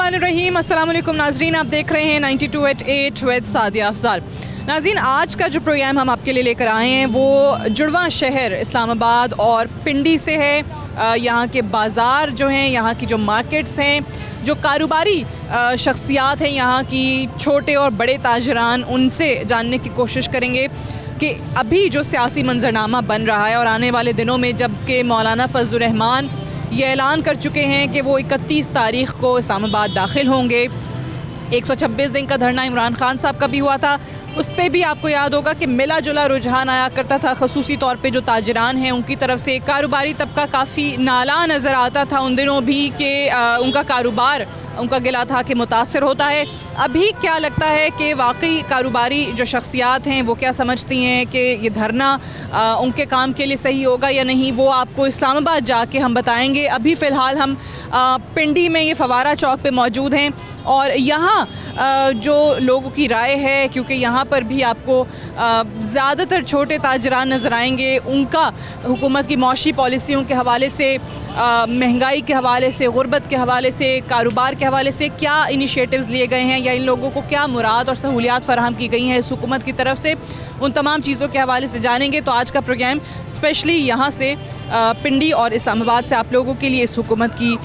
बिस्मिल्लाहिर्रहमानिर्रहीम। अस्सलाम वालेकुम नाज़रीन, आप देख रहे हैं 92@8 विद सादिया अफजाल। नाज़रीन, आज का जो प्रोग्राम हम आपके लिए लेकर आए हैं वो जुड़वा शहर इस्लामाबाद और पिंडी से है। यहाँ के बाज़ार जो हैं, यहाँ की जो मार्केट्स हैं, जो कारोबारी शख्सियात हैं यहाँ की, छोटे और बड़े ताजरान, उनसे जानने की कोशिश करेंगे कि अभी जो सियासी मंजरनामा बन रहा है और आने वाले दिनों में, जबकि मौलाना फजलुर रहमान ये ऐलान कर चुके हैं कि वो 31 तारीख़ को इस्लामाबाद दाखिल होंगे। 126 दिन का धरना इमरान खान साहब का भी हुआ था, उस पर भी आपको याद होगा कि मिला जुला रुझान आया करता था, ख़ुसूसी तौर पे जो ताजरान हैं उनकी तरफ से। कारोबारी तबका काफ़ी नाला नज़र आता था उन दिनों भी कि उनका कारोबार, उनका गिला था कि मुतासर होता है। अभी क्या लगता है कि वाकई कारोबारी जो शख्सियात हैं वो क्या समझती हैं कि ये धरना उनके काम के लिए सही होगा या नहीं, वो आपको इस्लामाबाद जाके हम बताएंगे। अभी फ़िलहाल हम पिंडी में ये फवारा चौक पे मौजूद हैं और यहाँ जो लोगों की राय है, क्योंकि यहाँ पर भी आपको ज़्यादातर छोटे ताजरान नज़र आएंगे, उनका हुकूमत की मौशी पॉलिसियों के हवाले से, महंगाई के हवाले से, गुर्बत के हवाले से, कारोबार के हवाले से क्या इनिशिएटिव्स लिए गए हैं या इन लोगों को क्या मुराद और सहूलियात फराहम की गई हैं इस हुकूमत की तरफ से, उन तमाम चीज़ों के हवाले से जानेंगे। तो आज का प्रोग्राम स्पेशली यहाँ से पिंडी और इस्लामाबाद से आप लोगों के लिए इस हुकूमत की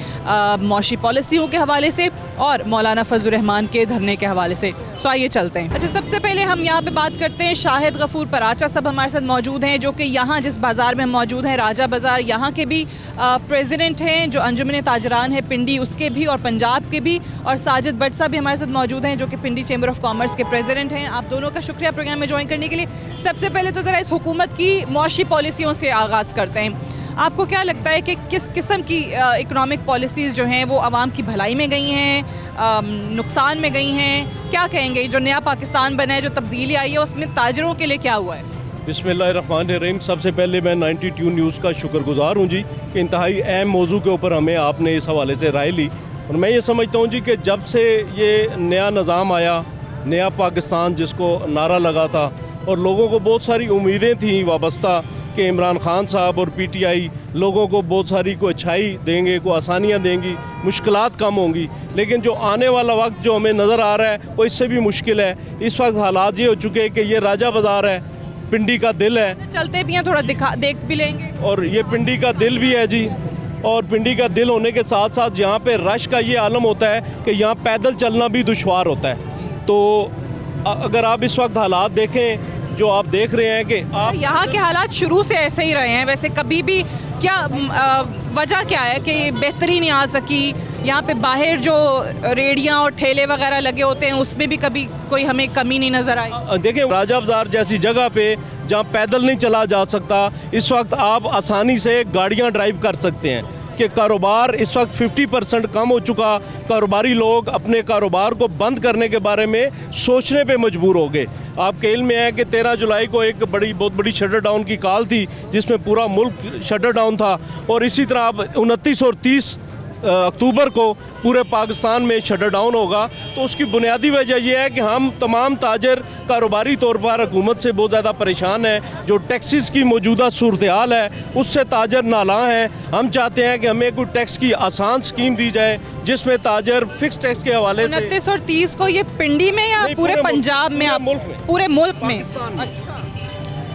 मौशी पॉलिसियों के हवाले से और मौलाना फजलुर रहमान के धरने के हवाले से। सो आइए चलते हैं। अच्छा, सबसे पहले हम यहाँ पे बात करते हैं, शाहिद गफूर पराचा साहब हमारे साथ मौजूद हैं, जो कि यहाँ जिस बाज़ार में हम मौजूद हैं, राजा बाज़ार, यहाँ के भी प्रेसिडेंट हैं, जो अंजुमन ताजरान है पिंडी उसके भी और पंजाब के भी, और साजिद भट्ट साहब भी हमारे साथ मौजूद हैं जो कि पिंडी चैम्बर ऑफ कॉमर्स के प्रेसिडेंट हैं। आप दोनों का शुक्रिया प्रोग्राम में ज्वाइन करने के लिए। सबसे पहले तो ज़रा इस हुकूमत की मौशी पॉलिसियों से आगाज़ करते हैं। आपको क्या लगता है कि किस किस्म की इकोनॉमिक पॉलिसीज़ जो हैं वो आवाम की भलाई में गई हैं, नुकसान में गई हैं? क्या कहेंगे, जो नया पाकिस्तान बना है, जो तब्दीली आई है, उसमें ताजरों के लिए क्या हुआ है? बिस्मिल्लाहिर्रहमानिर्रहीम। सबसे पहले मैं 92 न्यूज़ का शुक्रगुजार हूँ जी कि इंतहाई अहम मौजू के ऊपर हमें आपने इस हवाले से राय ली। और मैं ये समझता हूँ जी कि जब से ये नया निज़ाम आया, नया पाकिस्तान जिसको नारा लगा था, और लोगों को बहुत सारी उम्मीदें थी वाबस्ता कि इमरान खान साहब और PTI लोगों को बहुत सारी को अच्छाई देंगे, को आसानियाँ देंगी, मुश्किलात कम होंगी, लेकिन जो आने वाला वक्त जो हमें नज़र आ रहा है वो इससे भी मुश्किल है। इस वक्त हालात ये हो चुके हैं कि ये राजा बाज़ार है, पिंडी का दिल है। चलते भी हैं, थोड़ा देख भी लेंगे। और ये पिंडी का दिल भी है जी, और पिंडी का दिल होने के साथ साथ यहाँ पे रश का ये आलम होता है कि यहाँ पैदल चलना भी दुश्वार होता है। तो अगर आप इस वक्त हालात देखें जो आप देख रहे हैं कि आप, यहाँ के हालात शुरू से ऐसे ही रहे हैं, वैसे कभी भी क्या वजह क्या है कि बेहतरी नहीं आ सकी? यहाँ पे बाहर जो रेडियाँ और ठेले वगैरह लगे होते हैं उसमें भी कभी कोई हमें कमी नहीं नज़र आई। देखिए, राजा बाज़ार जैसी जगह पे जहाँ पैदल नहीं चला जा सकता, इस वक्त आप आसानी से गाड़ियाँ ड्राइव कर सकते हैं कि कारोबार इस वक्त 50% कम हो चुका। कारोबारी लोग अपने कारोबार को बंद करने के बारे में सोचने पे मजबूर हो गए। आपके इल्म में है कि 13 जुलाई को एक बहुत बड़ी शटर डाउन की कॉल थी जिसमें पूरा मुल्क शटर डाउन था, और इसी तरह अब 29 और 30 अक्टूबर को पूरे पाकिस्तान में शटर डाउन होगा। तो उसकी बुनियादी वजह यह है कि हम तमाम ताजर कारोबारी तौर पर हुकूमत से बहुत ज़्यादा परेशान हैं। जो टैक्सेस की मौजूदा सूरत हाल है उससे ताजर नालां हैं। हम चाहते हैं कि हमें कोई टैक्स की आसान स्कीम दी जाए जिसमें ताजर फिक्स टैक्स के हवाले से। 29 और 30 को ये पिंडी में या पूरे पंजाब में? पूरे मुल्क में। अच्छा,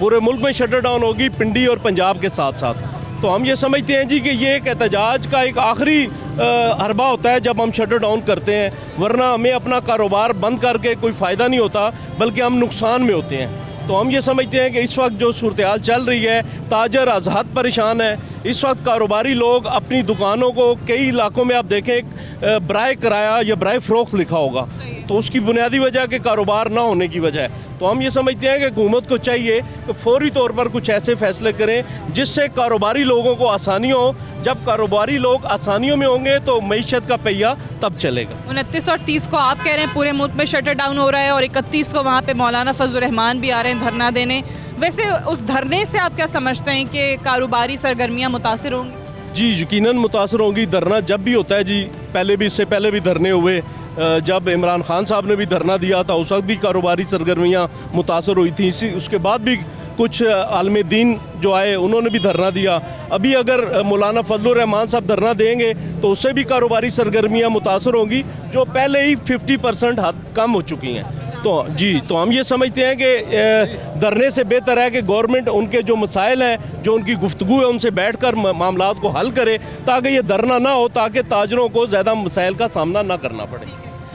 पूरे मुल्क में शटर डाउन होगी, पिंडी और पंजाब के साथ साथ। तो हम ये समझते हैं जी कि ये एक एहतजाज का एक आखिरी हरबा होता है जब हम शटर डाउन करते हैं, वरना हमें अपना कारोबार बंद करके कोई फ़ायदा नहीं होता, बल्कि हम नुकसान में होते हैं। तो हम ये समझते हैं कि इस वक्त जो सूरत हाल चल रही है, ताजर अज़हद परेशान है। इस वक्त कारोबारी लोग अपनी दुकानों को, कई इलाकों में आप देखें बराए किराया या बराए फ़रोख्त लिखा होगा, तो उसकी बुनियादी वजह कि कारोबार ना होने की वजह है। तो हम ये समझते हैं कि हुकूमत को चाहिए कि फौरी तौर पर कुछ ऐसे फैसले करें जिससे कारोबारी लोगों को आसानी हो। जब कारोबारी लोग आसानियों में होंगे तो मईशत का पहिया तब चलेगा। 29 और 30 को आप कह रहे हैं पूरे मुल्क में शटर डाउन हो रहा है, और 31 को वहाँ पे मौलाना फजलुर रहमान भी आ रहे हैं धरना देने। वैसे उस धरने से आप क्या समझते हैं कि कारोबारी सरगर्मियाँ मुतासिर होंगी? जी, यकीनन मुतासर होंगी। धरना जब भी होता है जी, पहले भी, इससे पहले भी धरने हुए, जब इमरान खान साहब ने भी धरना दिया था उस वक्त भी कारोबारी सरगर्मियाँ मुतासर हुई थी। उसके बाद भी कुछ आलम दीन जो आए उन्होंने भी धरना दिया। अभी अगर मौलाना फजलुर रहमान साहब धरना देंगे तो उससे भी कारोबारी सरगर्मियाँ मुतासर होंगी, जो पहले ही 50% हद कम हो चुकी हैं। तो जी, तो हम ये समझते हैं कि धरने से बेहतर है कि गवर्नमेंट उनके जो मसाइल हैं, जो उनकी गुफ्तगू है, उनसे बैठकर मामलात को हल करे, ताकि ये धरना ना हो, ताकि ताजरों को ज़्यादा मसाइल का सामना ना करना पड़े।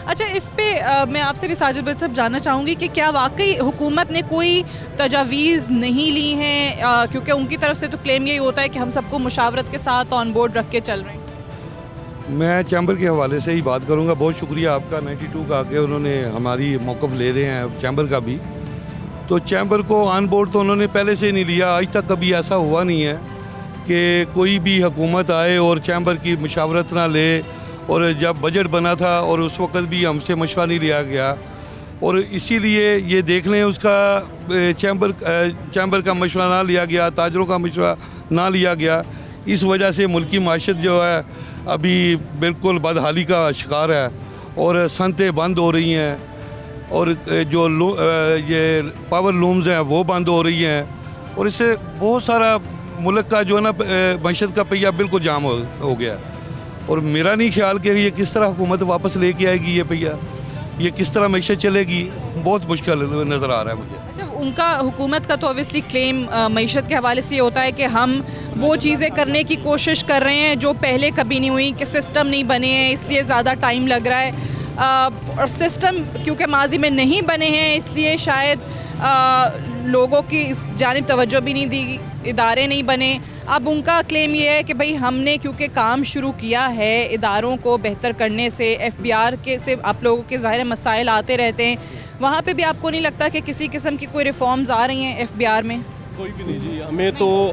अच्छा, इस पे मैं आपसे भी साजिद भाई साहब जानना चाहूँगी कि क्या वाकई हुकूमत ने कोई तजावीज़ नहीं ली हैं, क्योंकि उनकी तरफ से तो क्लेम यही होता है कि हम सबको मुशावरत के साथ ऑन बोर्ड रख के चल रहे हैं। मैं चैम्बर के हवाले से ही बात करूंगा। बहुत शुक्रिया आपका 92 का आके उन्होंने हमारी मौक़िफ़ ले रहे हैं चैम्बर का भी। तो चैम्बर को ऑन बोर्ड तो उन्होंने पहले से नहीं लिया, आज तक कभी ऐसा हुआ नहीं है कि कोई भी हुकूमत आए और चैम्बर की मशावरत ना ले। और जब बजट बना था और उस वक़्त भी हमसे मशवरा नहीं लिया गया, और इसीलिए ये देख लें उसका चैम्बर का मशवरा ना लिया गया, ताजरों का मशवरा ना लिया गया। इस वजह से मुल्की माशत जो है अभी बिल्कुल बदहाली का शिकार है, और सनतें बंद हो रही हैं, और जो ये पावर लूम्स हैं वो बंद हो रही हैं, और इससे बहुत सारा मुल्क का जो है ना मईशत का पहिया बिल्कुल जाम हो गया। और मेरा नहीं ख्याल कि ये किस तरह हुकूमत वापस लेके आएगी ये पहिया, ये किस तरह मईशत चलेगी, बहुत मुश्किल नज़र आ रहा है मुझे। अच्छा, उनका हुकूमत का तो ऑब्वियसली क्लेम मईशत के हवाले से ये होता है कि हम वो चीज़ें करने की कोशिश कर रहे हैं जो पहले कभी नहीं हुई, कि सिस्टम नहीं बने हैं इसलिए ज़्यादा टाइम लग रहा है, और सिस्टम क्योंकि माजी में नहीं बने हैं इसलिए शायद लोगों की इस जानिब तवज्जो भी नहीं दी, इदारे नहीं बने। अब उनका क्लेम ये है कि भाई हमने क्योंकि काम शुरू किया है इदारों को बेहतर करने से, FBR के से आप लोगों के ज़ाहिर मसाइल आते रहते हैं, वहाँ पे भी आपको नहीं लगता कि किसी किस्म की कोई रिफॉर्म्स आ रही हैं FBR में? कोई भी नहीं जी,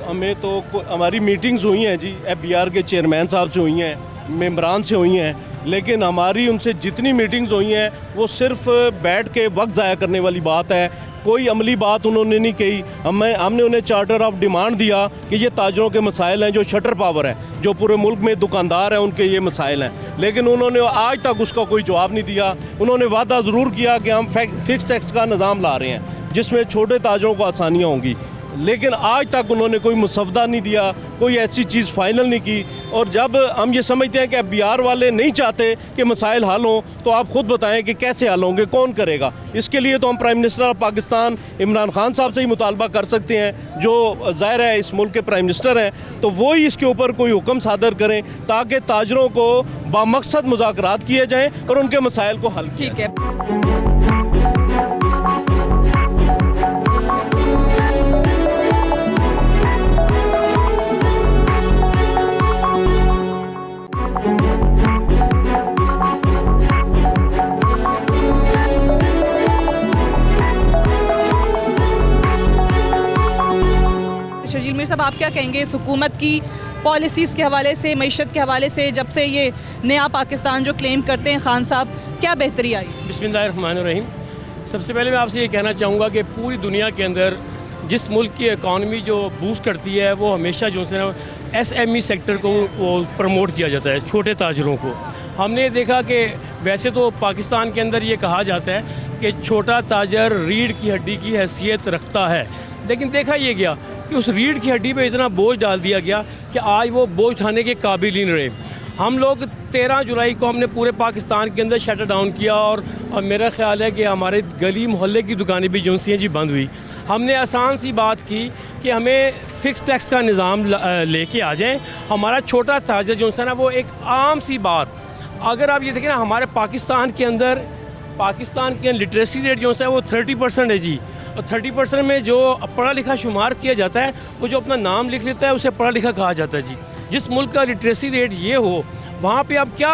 हमें तो हमारी मीटिंग्स हुई हैं जी, FBR के चेयरमैन साहब से हुई हैं, मेंबरान से हुई हैं, लेकिन हमारी उनसे जितनी मीटिंग्स हुई हैं वो सिर्फ बैठ के वक्त ज़ाया करने वाली बात है, कोई अमली बात उन्होंने नहीं कही। हमने उन्हें चार्टर ऑफ डिमांड दिया कि ये ताजरों के मसाइल हैं, जो शटर पावर है, जो पूरे मुल्क में दुकानदार हैं, उनके ये मसाइल हैं, लेकिन उन्होंने आज तक उसका कोई जवाब नहीं दिया। उन्होंने वादा ज़रूर किया कि हम फिक्स टैक्स का निज़ाम ला रहे हैं जिसमें छोटे ताजरों को आसानियाँ होंगी, लेकिन आज तक उन्होंने कोई मुसवदा नहीं दिया, कोई ऐसी चीज़ फाइनल नहीं की। और जब हम ये समझते हैं कि FBR वाले नहीं चाहते कि मसाइल हल हों, तो आप ख़ुद बताएं कि कैसे हल होंगे, कौन करेगा? इसके लिए तो हम prime minister of Pakistan Imran Khan साहब से ही मुतालबा कर सकते हैं, जो ज़ाहिर है इस मुल्क के प्राइम मिनिस्टर हैं, तो वो ही इसके ऊपर कोई हुक्म सादर करें ताकि ताजरों को बामकसद मुज़ाकरात किए जाएँ और उनके मसाइल को हल किया। ठीक है। शर्जील मीर साहब, आप क्या कहेंगे इस हुकूमत की पॉलिसीज़ के हवाले से, मईशत के हवाले से, जब से ये नया पाकिस्तान जो क्लेम करते हैं खान साहब, क्या बेहतरी आई? बिस्मिल्लाहिर्रहमानिर्रहीम। सबसे पहले मैं आपसे ये कहना चाहूँगा कि पूरी दुनिया के अंदर जिस मुल्क की इकॉनमी जो बूस्ट करती है वो हमेशा जो है ना SME सेक्टर को वो प्रमोट किया जाता है, छोटे ताजरों को। हमने देखा कि वैसे तो पाकिस्तान के अंदर ये कहा जाता है कि छोटा ताजर रीढ़ की हड्डी की हैसियत रखता है, लेकिन देखा ये गया कि उस रीढ़ की हड्डी पे इतना बोझ डाल दिया गया कि आज वो बोझ उठाने के काबिल ही नहीं रहे। हम लोग 13 जुलाई को हमने पूरे पाकिस्तान के अंदर शटर डाउन किया, और मेरा ख्याल है कि हमारे गली मोहल्ले की दुकानें भी जो सी जी बंद हुई। हमने आसान सी बात की कि हमें फ़िक्स टैक्स का निज़ाम लेके आ जाएं। हमारा छोटा ताजर जो है ना वो एक आम सी बात, अगर आप ये देखें ना हमारे पाकिस्तान के लिटरेसी रेट जो है वो 30% है जी, और 30% में जो पढ़ा लिखा शुमार किया जाता है वो जो अपना नाम लिख लेता है उसे पढ़ा लिखा कहा जाता है जी। जिस मुल्क का लिटरेसी रेट ये हो, वहाँ पे आप क्या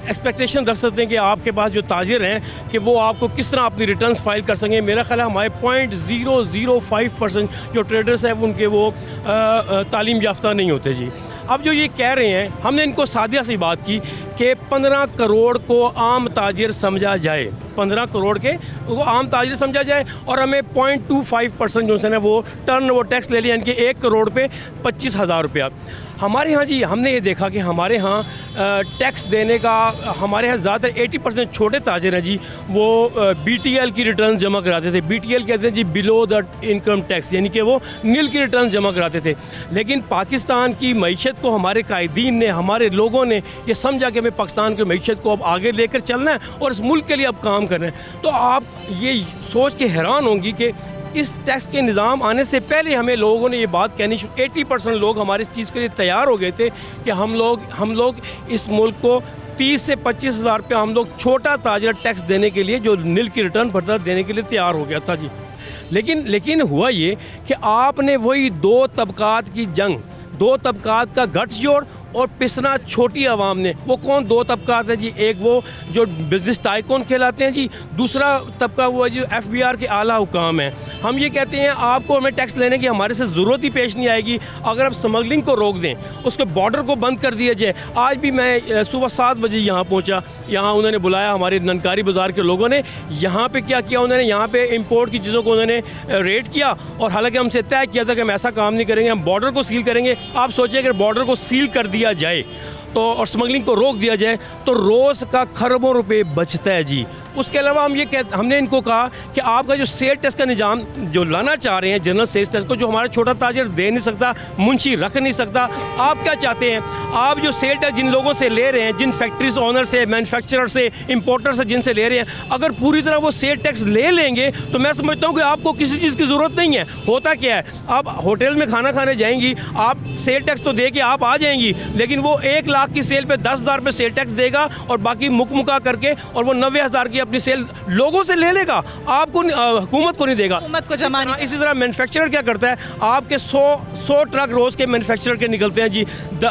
एक्सपेक्टेशन रख सकते हैं कि आपके पास जो ताजिर हैं कि वो आपको किस तरह अपनी रिटर्न्स फाइल कर सकें? मेरा ख्याल है हमारे 0.005% जो ट्रेडर्स हैं उनके वो तालीम याफ्ता नहीं होते जी। अब जो ये कह रहे हैं, हमने इनको सादिया सी बात की कि 15 करोड़ को आम ताजिर समझा जाए, 15 करोड़ के वो आम ताजिर समझा जाए और हमें 0.25% जो है ना वो टर्न ओवर टैक्स ले लिया, यानी कि 1 करोड़ पे 25,000 रुपया। हमारे यहाँ जी हमने ये देखा कि हमारे यहाँ टैक्स देने का, हमारे यहाँ ज़्यादातर 80% छोटे ताजिर हैं जी, वो BTL की रिटर्न जमा कराते थे। BTL कहते हैं जी बिलो द इनकम टैक्स, यानी कि वो नील की रिटर्न जमा कराते थे। लेकिन पाकिस्तान की मईशत को हमारे कायदीन ने, हमारे लोगों ने ये समझा कि हमें पाकिस्तान की मईशत को अब आगे लेकर चलना है और इस मुल्क के लिए अब काम करना है। तो आप ये सोच के हैरान होंगी कि इस टैक्स के निज़ाम आने से पहले हमें लोगों ने ये बात कहनी, 80% लोग हमारे इस चीज़ के लिए तैयार हो गए थे कि हम लोग इस मुल्क को 30 से 25,000 रुपया हम लोग छोटा ताजर टैक्स देने के लिए, जो नील की रिटर्न भरता देने के लिए तैयार हो गया था जी। लेकिन हुआ ये कि आपने वही दो तबकात की जंग, दो तबकात का गठजोड़ और पिसना छोटी आवाम ने। वो कौन दो तबकात है जी? एक वो जो बिजनेस टाइकून कहलाते हैं जी, दूसरा तबका वो है जो FBR के आला हुकाम है। हम ये कहते हैं आपको हमें टैक्स लेने की हमारे से ज़रूरत ही पेश नहीं आएगी अगर आप स्मगलिंग को रोक दें, उसके बॉर्डर को बंद कर दिया जाए। आज भी मैं सुबह 7 बजे यहाँ पहुँचा, यहाँ उन्होंने बुलाया हमारे ननकारी बाज़ार के लोगों ने। यहाँ पे क्या किया उन्होंने, यहाँ पे इंपोर्ट की चीज़ों को उन्होंने रेड किया और हालांकि हमसे तय किया था कि हम ऐसा काम नहीं करेंगे, हम बॉर्डर को सील करेंगे। आप सोचिए अगर बॉर्डर को सील कर दिया जाए तो और स्मगलिंग को रोक दिया जाए तो रोज़ का खरबों रुपए बचता है जी। उसके अलावा हमने इनको कहा कि आपका जो सेल टैक्स का निज़ाम जो लाना चाह रहे हैं, जनरल सेल्स टैक्स को, जो हमारा छोटा ताजर दे नहीं सकता, मुंशी रख नहीं सकता, आप क्या चाहते हैं? आप जो सेल टैक्स जिन लोगों से ले रहे हैं, जिन फैक्ट्रीज ओनर से, मैन्युफैक्चरर से, इंपोर्टर से जिनसे ले रहे हैं, अगर पूरी तरह वो सेल टैक्स ले लेंगे तो मैं समझता हूँ कि आपको किसी चीज़ की ज़रूरत नहीं है। होता क्या है, आप होटल में खाना खाने जाएंगी, आप सेल टैक्स तो दे के आप आ जाएंगी, लेकिन वो 1 लाख की सेल पे 10,000 रुपये सेल टैक्स देगा और बाकी मुकमुका करके और वो 90,000 की अपनी सेल लोगों से ले लेगा, आपको हुकूमत को नहीं देगा, हुकूमत को जमा नहीं। इसी तरह मैन्युफैक्चरर क्या करता है, आपके 100 ट्रक रोज़ के मैन्युफैक्चरर के निकलते हैं जी,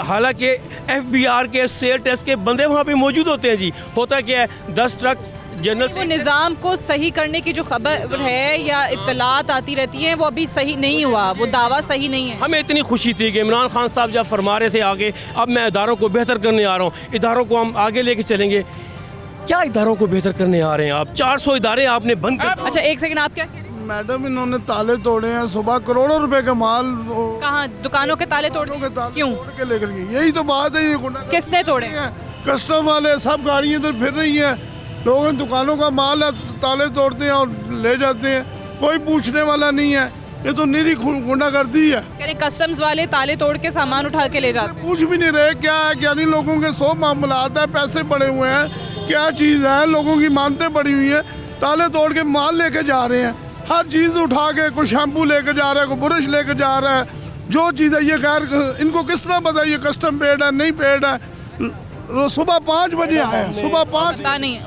हालांकि FBR के सेल टैक्स के बंदे वहाँ पे मौजूद होते हैं जी। होता क्या है, 10 ट्रक जनरल वो निज़ाम को सही करने की जो खबर है या इत्तलात आती रहती हैं वो अभी सही नहीं हुआ, वो दावा सही नहीं है। हमें इतनी खुशी थी कि इमरान खान साहब जब फरमा रहे थे आगे, अब मैं इदारों को बेहतर करने आ रहा हूँ, इदारों को हम आगे लेके चलेंगे। क्या इदारों को बेहतर करने आ रहे हैं आप? 400 इदारे आपने बंद कर। अच्छा एक सेकंड, आप क्या कह रहे हैं? मैडम इन्होंने ताले तोड़े हैं, सुबह करोड़ों रुपए का माल कहाँ दुकानों के ताले तोड़ दिए? क्यों? तोड़ के लेकर गए। यही तो बात है, ये किसने तोड़े? कस्टम वाले सब गाड़ियाँ इधर फिर रही हैं, लोग दुकानों का माल है, ताले तोड़ते हैं और ले जाते हैं, कोई पूछने वाला नहीं है। ये तो निरी गुंडागर्दी है। कह रहे कस्टम्स वाले ताले तोड़ के सामान उठा के ले जाते हैं। पूछ भी नहीं रहे क्या है क्या नहीं, लोगों के 100 मामलात है, पैसे पड़े हुए हैं, क्या चीज़ है, लोगों की मानतें पड़ी हुई हैं, ताले तोड़ के माल लेके जा रहे हैं, हर चीज़ उठा के, कोई शैम्पू लेके जा रहा है, कोई ब्रश लेके जा रहा है, जो चीज़ है ये खैर इनको किस तरह पता ये कस्टम पेड है नहीं पेड है। सुबह 5 बजे आए, सुबह 5 पता नहीं है।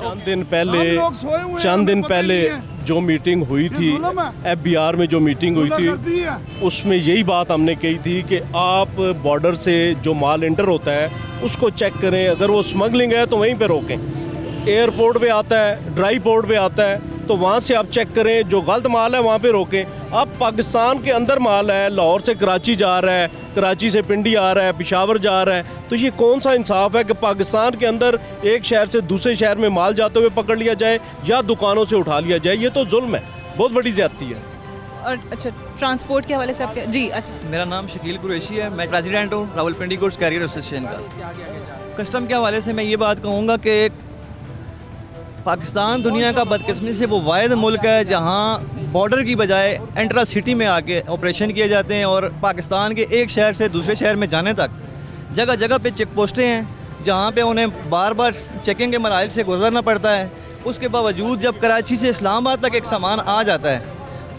चंद दिन पहले जो मीटिंग हुई थी, FBR में जो मीटिंग हुई थी, उसमें यही बात हमने कही थी कि आप बॉर्डर से जो माल इंटर होता है उसको चेक करें, अगर वो स्मगलिंग है तो वहीं पे रोकें। एयरपोर्ट पे आता है, ड्राई पोर्ट पे आता है तो वहाँ से आप चेक करें, जो गलत माल है वहाँ पे रोकें। अब पाकिस्तान के अंदर माल है, लाहौर से कराची जा रहा है, कराची से पिंडी आ रहा है, पेशावर जा रहा है, तो ये कौन सा इंसाफ है कि पाकिस्तान के अंदर एक शहर से दूसरे शहर में माल जाते हुए पकड़ लिया जाए या दुकानों से उठा लिया जाए? ये तो जुल्म है, बहुत बड़ी ज़्यादती है। और अच्छा ट्रांसपोर्ट के हवाले से आप क्या? जी अच्छा, मेरा नाम शकील कुरैशी है, मैं प्रेसिडेंट हूँ रावलपिंडी गुड्स कैरियर एसोसिएशन का। कस्टम के हवाले से मैं ये बात कहूँगा कि पाकिस्तान दुनिया का बदकिस्मती से वो वाहिद मुल्क है जहाँ बॉर्डर की बजाय इंट्रा सिटी में आके ऑपरेशन किए जाते हैं और पाकिस्तान के एक शहर से दूसरे शहर में जाने तक जगह जगह पे चेक पोस्टें हैं जहाँ पे उन्हें बार बार चेकिंग के मराइल से गुजरना पड़ता है। उसके बावजूद जब कराची से इस्लामाबाद तक एक सामान आ जाता है,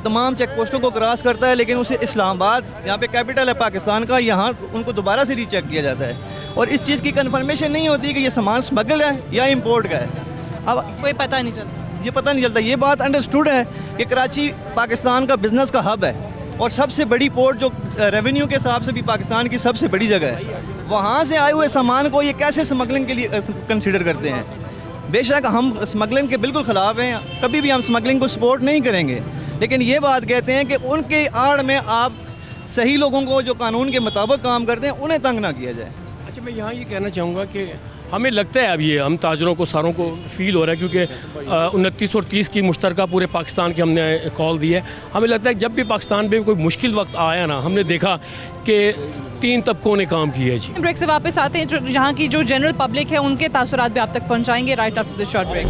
तमाम चेक पोस्टों को क्रॉस करता है, लेकिन उसे इस्लामाबाद, यहाँ पे कैपिटल है पाकिस्तान का, यहाँ उनको दोबारा से रीचेक किया जाता है और इस चीज़ की कन्फर्मेशन नहीं होती कि ये सामान स्मगल है या इम्पोर्ट का है। अब कोई पता नहीं चलता, ये पता नहीं चलता। ये बात अंडरस्टूड है कि कराची पाकिस्तान का बिज़नेस का हब है और सबसे बड़ी पोर्ट जो रेवेन्यू के हिसाब से भी पाकिस्तान की सबसे बड़ी जगह है। वहाँ से आए हुए सामान को ये कैसे स्मगलिंग के लिए कंसिडर करते हैं? बेशक हम स्मगलिंग के बिल्कुल ख़िलाफ़ हैं, कभी भी हम स्मगलिंग को सपोर्ट नहीं करेंगे, लेकिन ये बात कहते हैं कि उनके आड़ में आप सही लोगों को जो कानून के मुताबिक काम करते हैं उन्हें तंग ना किया जाए। अच्छा, मैं यहाँ ये कहना चाहूँगा कि हमें लगता है अब ये हम ताजरों को सारों को फील हो रहा है, क्योंकि 29 और 30 की मुश्तरका पूरे पाकिस्तान की हमने कॉल दी है। हमें लगता है कि जब भी पाकिस्तान में कोई मुश्किल वक्त आया ना, हमने देखा कि 3 तबकों ने काम किया है जी। ब्रेक से वापस आते हैं, जो यहाँ की जो जनरल पब्लिक है उनके तासुरात भी आप तक पहुँचाएंगे right after this short break.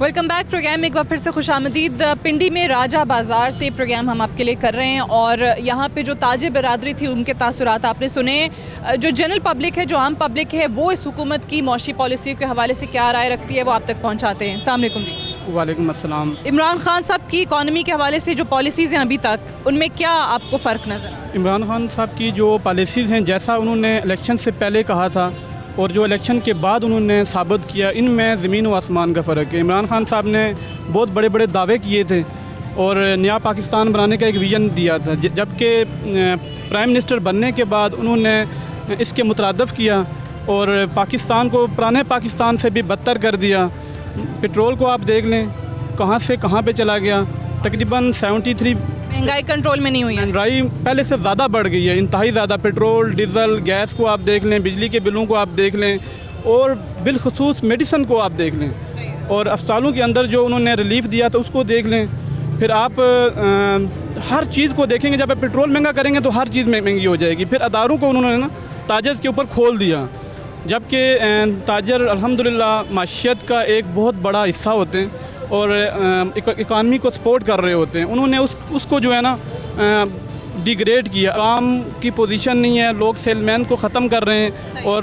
Welcome back. Programme एक बार फिर से खुशामदीद। पिंडी में राजा बाज़ार से प्रोग्राम हम आपके लिए कर रहे हैं और यहाँ पे जो ताजे बरादरी थी उनके तासुरात आपने सुने। जो जनरल पब्लिक है, जो आम पब्लिक है, वो इस हुकूमत की मौशी पॉलिसी के हवाले से क्या राय रखती है वो आप तक पहुँचाते हैं। अस्सलाम वालेकुम जी। वालेकुम अस्सलाम। इमरान खान साहब की इकॉनमी के हवाले से जो पॉलिसीज़ हैं अभी तक, उनमें क्या आपको फ़र्क नज़र? इमरान खान साहब की जो पॉलिसीज़ हैं, जैसा उन्होंने इलेक्शन से पहले कहा था और जो इलेक्शन के बाद उन्होंने साबित किया, इनमें ज़मीन व आसमान का फ़र्क है। इमरान खान साहब ने बहुत बड़े बड़े दावे किए थे और नया पाकिस्तान बनाने का एक विज़न दिया था, जबकि प्राइम मिनिस्टर बनने के बाद उन्होंने इसके मुतरादफ़ किया और पाकिस्तान को पुराने पाकिस्तान से भी बदतर कर दिया। पेट्रोल को आप देख लें कहाँ से कहाँ पे चला गया, तकरीबन 73। महंगाई कंट्रोल में नहीं हुई है। महंगाई पहले से ज़्यादा बढ़ गई है, इंतहाई ज़्यादा। पेट्रोल, डीज़ल, गैस को आप देख लें, बिजली के बिलों को आप देख लें और बिलखसूस मेडिसन को आप देख लें और अस्पतालों के अंदर जो उन्होंने रिलीफ दिया था उसको देख लें। फिर आप हर चीज़ को देखेंगे, जब आप पेट्रोल महंगा करेंगे तो हर चीज़ महंगी हो जाएगी। फिर अदारों को उन्होंने ना ताजर के ऊपर खोल दिया, जबकि ताजर अल्हम्दुलिल्लाह माशियत का एक बहुत बड़ा हिस्सा होते हैं और इकानमी को सपोर्ट कर रहे होते हैं। उन्होंने उसको जो है ना डिग्रेड किया। आम की पोजीशन नहीं है, लोग सेलमैन को ख़त्म कर रहे हैं और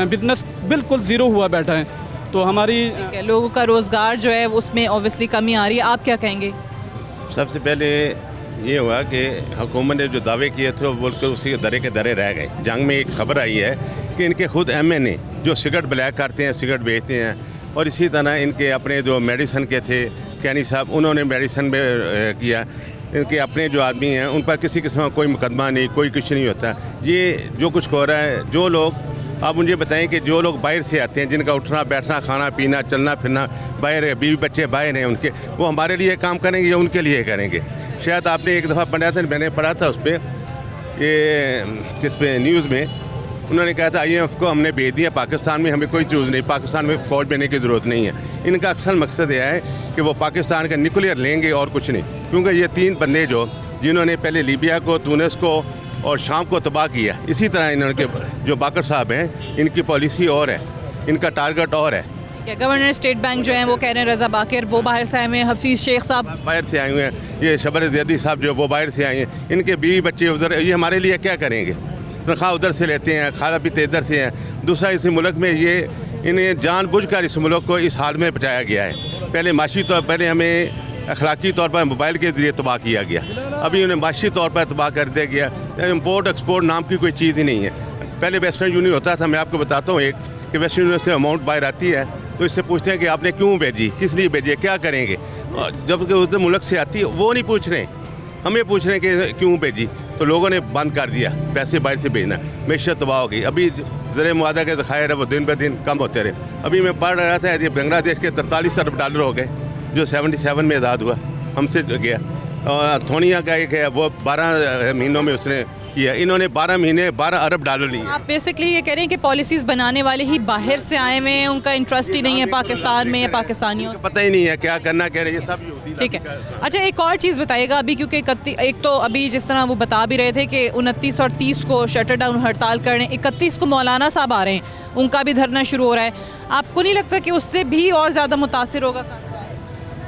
बिज़नेस बिल्कुल ज़ीरो हुआ बैठा है। तो हमारी लोगों का रोज़गार जो है उसमें ऑब्वियसली कमी आ रही है। आप क्या कहेंगे? सबसे पहले ये हुआ कि हुकूमत ने जो दावे किए थे वो बोल कर उसी के दरे के दरे रह गए। जंग में एक खबर आई है कि इनके खुद MNA जो सिगरेट ब्लैक करते हैं, सिगरेट बेचते हैं, और इसी तरह इनके अपने जो मेडिसन के थे कैनी साहब, उन्होंने मेडिसन में किया। इनके अपने जो आदमी हैं उन पर किसी किस्म का कोई मुकदमा नहीं, कोई कुछ नहीं होता। ये जो कुछ हो रहा है, जो लोग, आप मुझे बताएं कि जो लोग बाहर से आते हैं, जिनका उठना बैठना खाना पीना चलना फिरना बाहर है, बीवी बच्चे बाहर हैं उनके, वो हमारे लिए काम करेंगे या उनके लिए करेंगे? शायद आपने एक दफ़ा पढ़ा था, मैंने पढ़ा था उस पर, ये किस पे न्यूज़ में उन्होंने कहा था IMF को हमने भेज दिया, पाकिस्तान में हमें कोई चीज़ नहीं, पाकिस्तान में फ़ौज देने की ज़रूरत नहीं है। इनका अक्सर मकसद यह है कि वो पाकिस्तान का न्यूक्लियर लेंगे और कुछ नहीं, क्योंकि ये 3 बंदे जिन्होंने पहले लीबिया को, तुनिस को और शाम को तबाह किया, इसी तरह इन्होंने जो बाकर साहब हैं, इनकी पॉलिसी और है, इनका टारगेट और है। गवर्नर स्टेट बैंक जो है वो कह रहे हैं रज़ा बाकर, वो बाहर से आए हुए हैं। हफीज़ शेख साहब बाहर से आए हुए हैं। ये शबर ज़ैदी साहब जो वो बाहर से आए हैं, इनके बीवी बच्चे उधर, ये हमारे लिए क्या करेंगे? तनख्वाह उधर से लेते हैं, खाना पीते इधर से हैं। दूसरा, इस मुल्क में ये इन्हें जानबूझकर इस मुल्क को इस हाल में पहुँचाया गया है। पहले माशी तौर पहले हमें अखलाकी तौर पर मोबाइल के ज़रिए तबाह किया गया, अभी उन्हें माशी तौर पर तबाह कर दिया गया। इम्पोर्ट एक्सपोर्ट नाम की कोई चीज़ ही नहीं है। पहले वेस्टर्न यूनियन होता था, मैं आपको बताता हूँ एक, कि वेस्टर्न यूनियन से अमाउंट बाहर आती है तो इससे पूछते हैं कि आपने क्यों भेजी, किस लिए भेजी, क्या करेंगे। जबकि उधर मुल्क से आती है वो नहीं पूछ रहे, हमें पूछ रहे हैं कि क्यों भेजी। तो लोगों ने बंद कर दिया पैसे बाहर से भेजना, मैशत तबाह हो गई। अभी ज़र मुआदा के ज़खायर है वो दिन ब दिन कम होते रहे। अभी मैं पढ़ रहा था, ये बांग्लादेश के 43 अरब डॉलर हो गए, जो 77 में आज़ाद हुआ, हमसे गया। और थोनिया का एक है, वो 12 महीनों में उसने किया, इन्होंने 12 महीने 12 अरब डॉलर लिए। आप बेसिकली ये कह रहे हैं कि पॉलिसीज़ बनाने वाले ही बाहर से आए हुए हैं, उनका इंटरेस्ट ही नहीं है पाकिस्तान में या पाकिस्तानियों, पता ही नहीं है क्या करना, कह रहे हैं सब। ठीक है। अच्छा, एक और चीज़ बताइएगा अभी, क्योंकि एक तो अभी जिस तरह वो बता भी रहे थे कि 29 और 30 को शटर डाउन हड़ताल करने, 31 को मौलाना साहब आ रहे हैं, उनका भी धरना शुरू हो रहा है। आपको नहीं लगता कि उससे भी और ज़्यादा मुतासिर होगा?